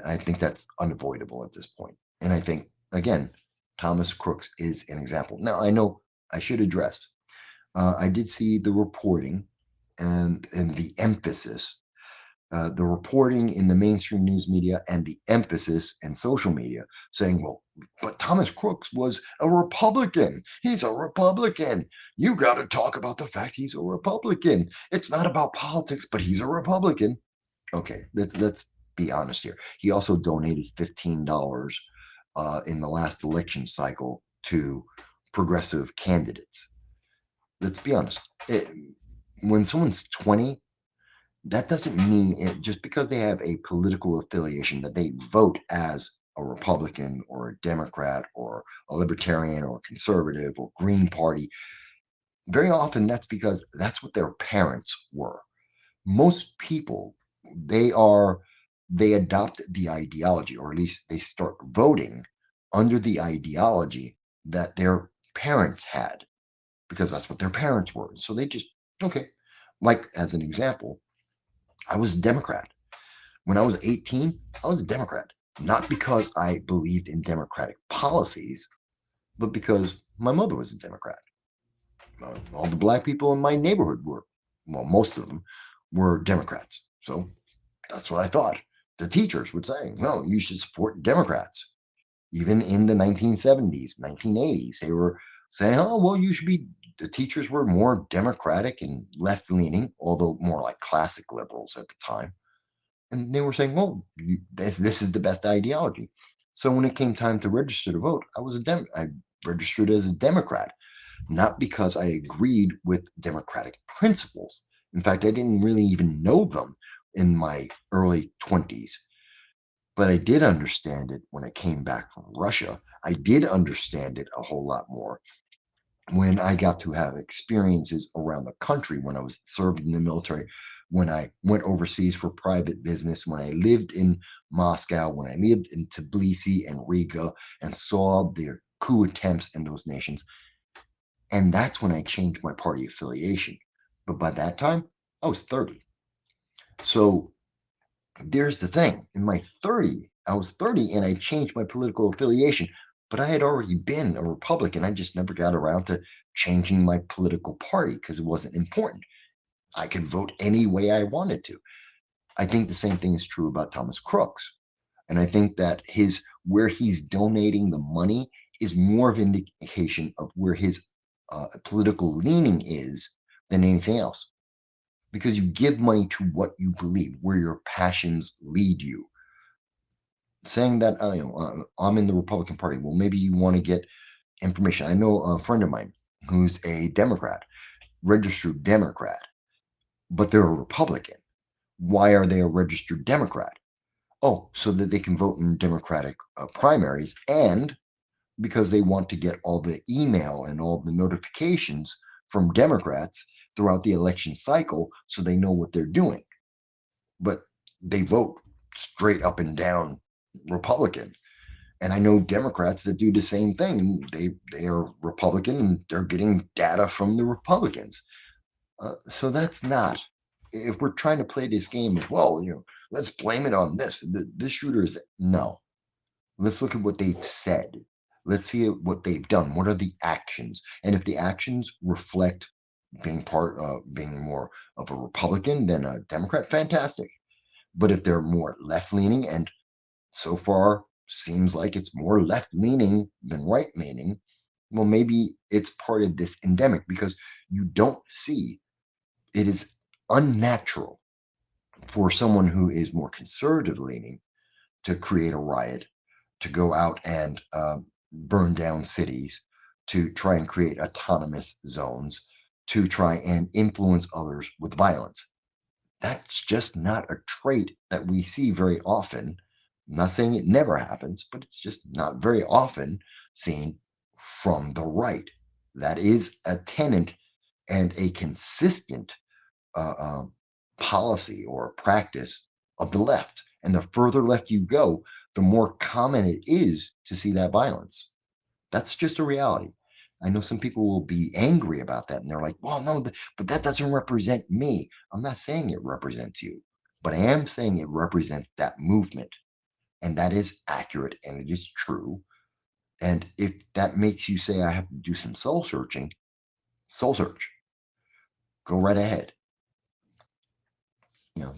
I think that's unavoidable at this point. And I think, again, Thomas Crooks is an example. Now, I know I should address, I did see the reporting and the emphasis, the reporting in the mainstream news media and the emphasis in social media saying, well, but Thomas Crooks was a Republican. He's a Republican. You got to talk about the fact he's a Republican. It's not about politics, but he's a Republican. Okay, let's be honest here. He also donated $15 in the last election cycle to progressive candidates. Let's be honest. When someone's 20, that doesn't mean just because they have a political affiliation that they vote as a Republican or a Democrat or a Libertarian or conservative or Green Party. Very often that's because that's what their parents were. Most people, they adopt the ideology, or at least they start voting under the ideology that their parents had, because that's what their parents were. So they just, okay, Like, as an example, I was a Democrat. When I was 18, I was a Democrat, not because I believed in Democratic policies, but because my mother was a Democrat. All the black people in my neighborhood were, well, most of them were Democrats. So that's what I thought. The teachers would say, no, you should support Democrats. Even in the 1970s, 1980s, they were saying, oh, well, you should be. The teachers were more Democratic and left leaning, although more like classic liberals at the time. And they were saying, well, this is the best ideology. So when it came time to register to vote, I registered as a Democrat, not because I agreed with Democratic principles. In fact, I didn't really even know them in my early 20s, but I did understand it when I came back from Russia. I did understand it a whole lot more when I got to have experiences around the country, when I was served in the military, when I went overseas for private business, when I lived in Moscow, when I lived in Tbilisi and Riga and saw their coup attempts in those nations. And that's when I changed my party affiliation. But by that time, I was 30. So there's the thing. In my 30, I was 30 and I changed my political affiliation, but I had already been a Republican. I just never got around to changing my political party because it wasn't important. I could vote any way I wanted to. I think the same thing is true about Thomas Crooks. And I think that his where he's donating the money is more of an indication of where his political leaning is than anything else. Because you give money to what you believe, where your passions lead you. Saying that I'm in the Republican Party, well, maybe you want to get information. I know a friend of mine who's a Democrat, registered Democrat, but they're a Republican. Why are they a registered Democrat? Oh, so that they can vote in Democratic primaries, and because they want to get all the email and all the notifications from Democrats throughout the election cycle so they know what they're doing. But they vote straight up and down Republican. And I know Democrats that do the same thing. They are Republican and they're getting data from the Republicans. So that's not. If we're trying to play this game as well, let's blame it on this. This shooter is no. Let's look at what they've said. Let's see what they've done. What are the actions? And if the actions reflect being more of a Republican than a Democrat, fantastic. But if they're more left leaning, and so far seems like it's more left leaning than right leaning, well, maybe it's part of this endemic because you don't see it is unnatural for someone who is more conservative leaning to create a riot, to go out and burn down cities, to try and create autonomous zones, to try and influence others with violence. That's just not a trait that we see very often. I'm not saying it never happens, but it's just not very often seen from the right. That is a tenet and a consistent uh, uh, policy or practice of the left. And the further left you go, the more common it is to see that violence. That's just a reality. I know some people will be angry about that and they're like, well, no, but that doesn't represent me. I'm not saying it represents you, but I am saying it represents that movement. And that is accurate and it is true. And if that makes you say I have to do some soul searching, soul search, go right ahead.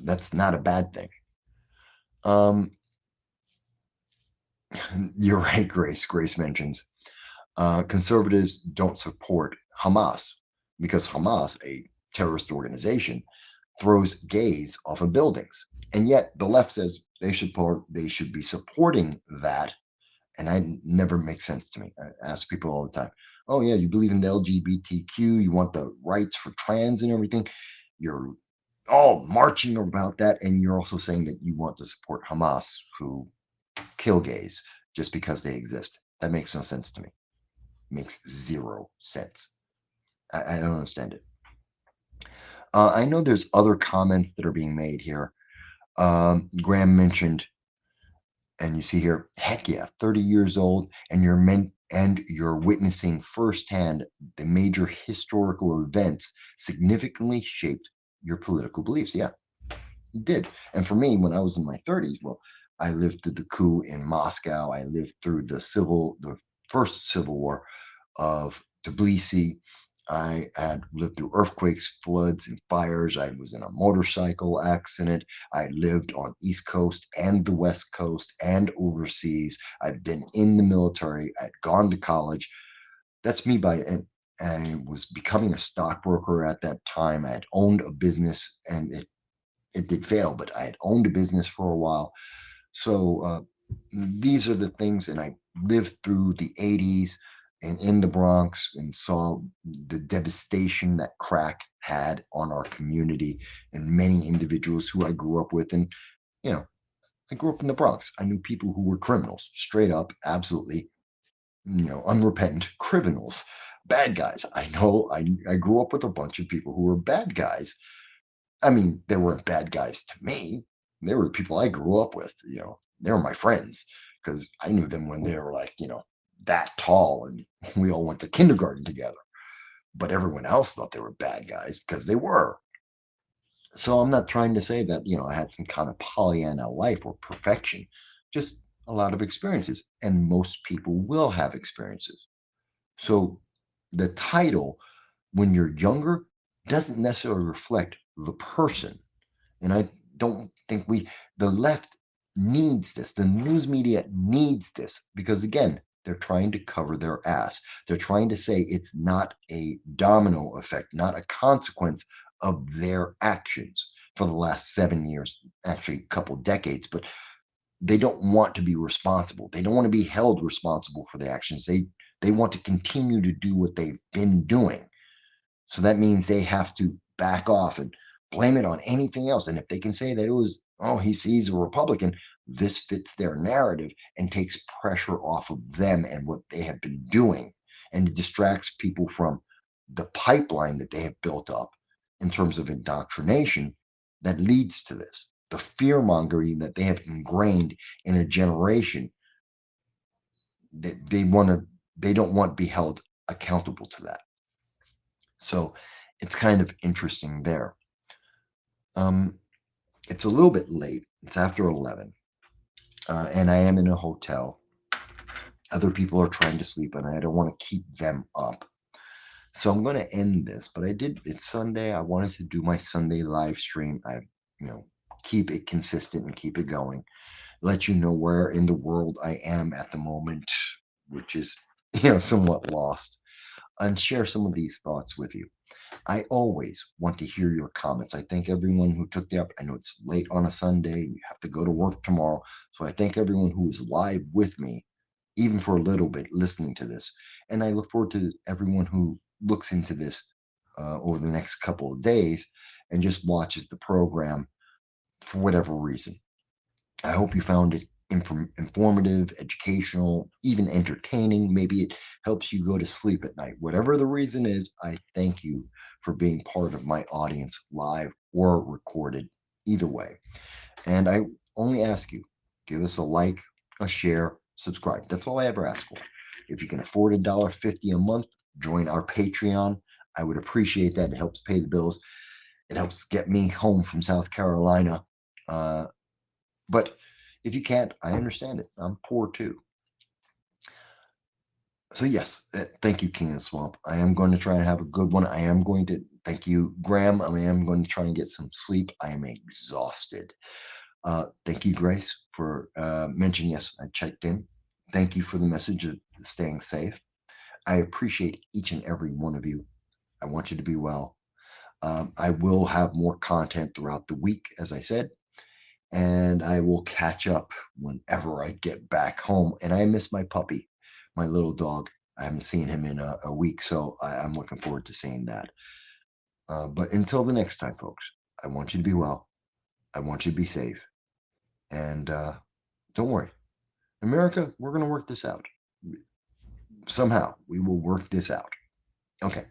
That's not a bad thing. Um, you're right, Grace. Grace mentions conservatives don't support Hamas because Hamas, a terrorist organization, throws gays off of buildings. And yet the left says they should be supporting that. And I never makes sense to me. I ask people all the time, oh yeah, you believe in the LGBTQ, you want the rights for trans and everything. You're all marching about that. And you're also saying that you want to support Hamas, who kill gays just because they exist. That makes no sense to me. Makes zero sense. I don't understand it. I know there's other comments that are being made here. Graham mentioned, and you see here, heck yeah, 30 years old, and you're witnessing firsthand the major historical events significantly shaped your political beliefs. Yeah, it did. And for me, when I was in my 30s, well, I lived through the coup in Moscow. I lived through the first civil war of Tbilisi. I had lived through earthquakes, floods, and fires. I was in a motorcycle accident. I lived on East Coast and the West Coast and overseas. I'd been in the military. I'd gone to college. That's me by and I was becoming a stockbroker at that time. I had owned a business and it did fail, but I had owned a business for a while. So these are the things, and I lived through the 80s and in the Bronx and saw the devastation that crack had on our community and many individuals who I grew up with. And, you know, I grew up in the Bronx. I knew people who were criminals, straight up, absolutely, unrepentant criminals, bad guys. I grew up with a bunch of people who were bad guys. I mean, they weren't bad guys to me. They were the people I grew up with. They were my friends because I knew them when they were like, that tall, and we all went to kindergarten together. But everyone else thought they were bad guys because they were. So I'm not trying to say that, I had some kind of Pollyanna life or perfection, just a lot of experiences. And most people will have experiences. So the title, when you're younger, doesn't necessarily reflect the person. And I don't think the left needs this. The news media needs this because, again, they're trying to cover their ass. They're trying to say it's not a domino effect, not a consequence of their actions for the last 7 years, actually, a couple decades. But they don't want to be responsible. They don't want to be held responsible for the actions. They want to continue to do what they've been doing. So that means they have to back off and blame it on anything else. And if they can say that it was, oh, he's a Republican, this fits their narrative and takes pressure off of them and what they have been doing. And it distracts people from the pipeline that they have built up in terms of indoctrination that leads to this. The fear mongering that they have ingrained in a generation that they don't want to be held accountable to that. So it's kind of interesting there. Um, it's a little bit late. It's after 11, and I am in a hotel. Other people are trying to sleep, and I don't want to keep them up. So I'm going to end this. But it's Sunday. I wanted to do my Sunday live stream. You know, keep it consistent and keep it going. Let you know where in the world I am at the moment, which is, somewhat lost, and share some of these thoughts with you. I always want to hear your comments. I thank everyone who took the up. I know it's late on a Sunday. You have to go to work tomorrow. So I thank everyone who is live with me, even for a little bit, listening to this. And I look forward to everyone who looks into this over the next couple of days and just watches the program for whatever reason. I hope you found it informative, educational, even entertaining. Maybe it helps you go to sleep at night. Whatever the reason is, I thank you for being part of my audience, live or recorded, either way. And I only ask you, give us a like, a share, subscribe. That's all I ever ask for. If you can afford $1.50 a month, join our Patreon. I would appreciate that. It helps pay the bills. It helps get me home from South Carolina. But if you can't, I understand it. I'm poor too. So yes, thank you, King of the Swamp. I am going to try and have a good one. I am going to thank you, Graham. I am going to try and get some sleep. I am exhausted. Thank you, Grace, for mentioning. Yes, I checked in. Thank you for the message of staying safe. I appreciate each and every one of you. I want you to be well. I will have more content throughout the week, as I said, and I will catch up whenever I get back home. And I miss my puppy, my little dog. I haven't seen him in a week, so I'm looking forward to seeing that. But until the next time, folks, I want you to be well. I want you to be safe. And don't worry, America, we're going to work this out. Somehow we will work this out. Okay.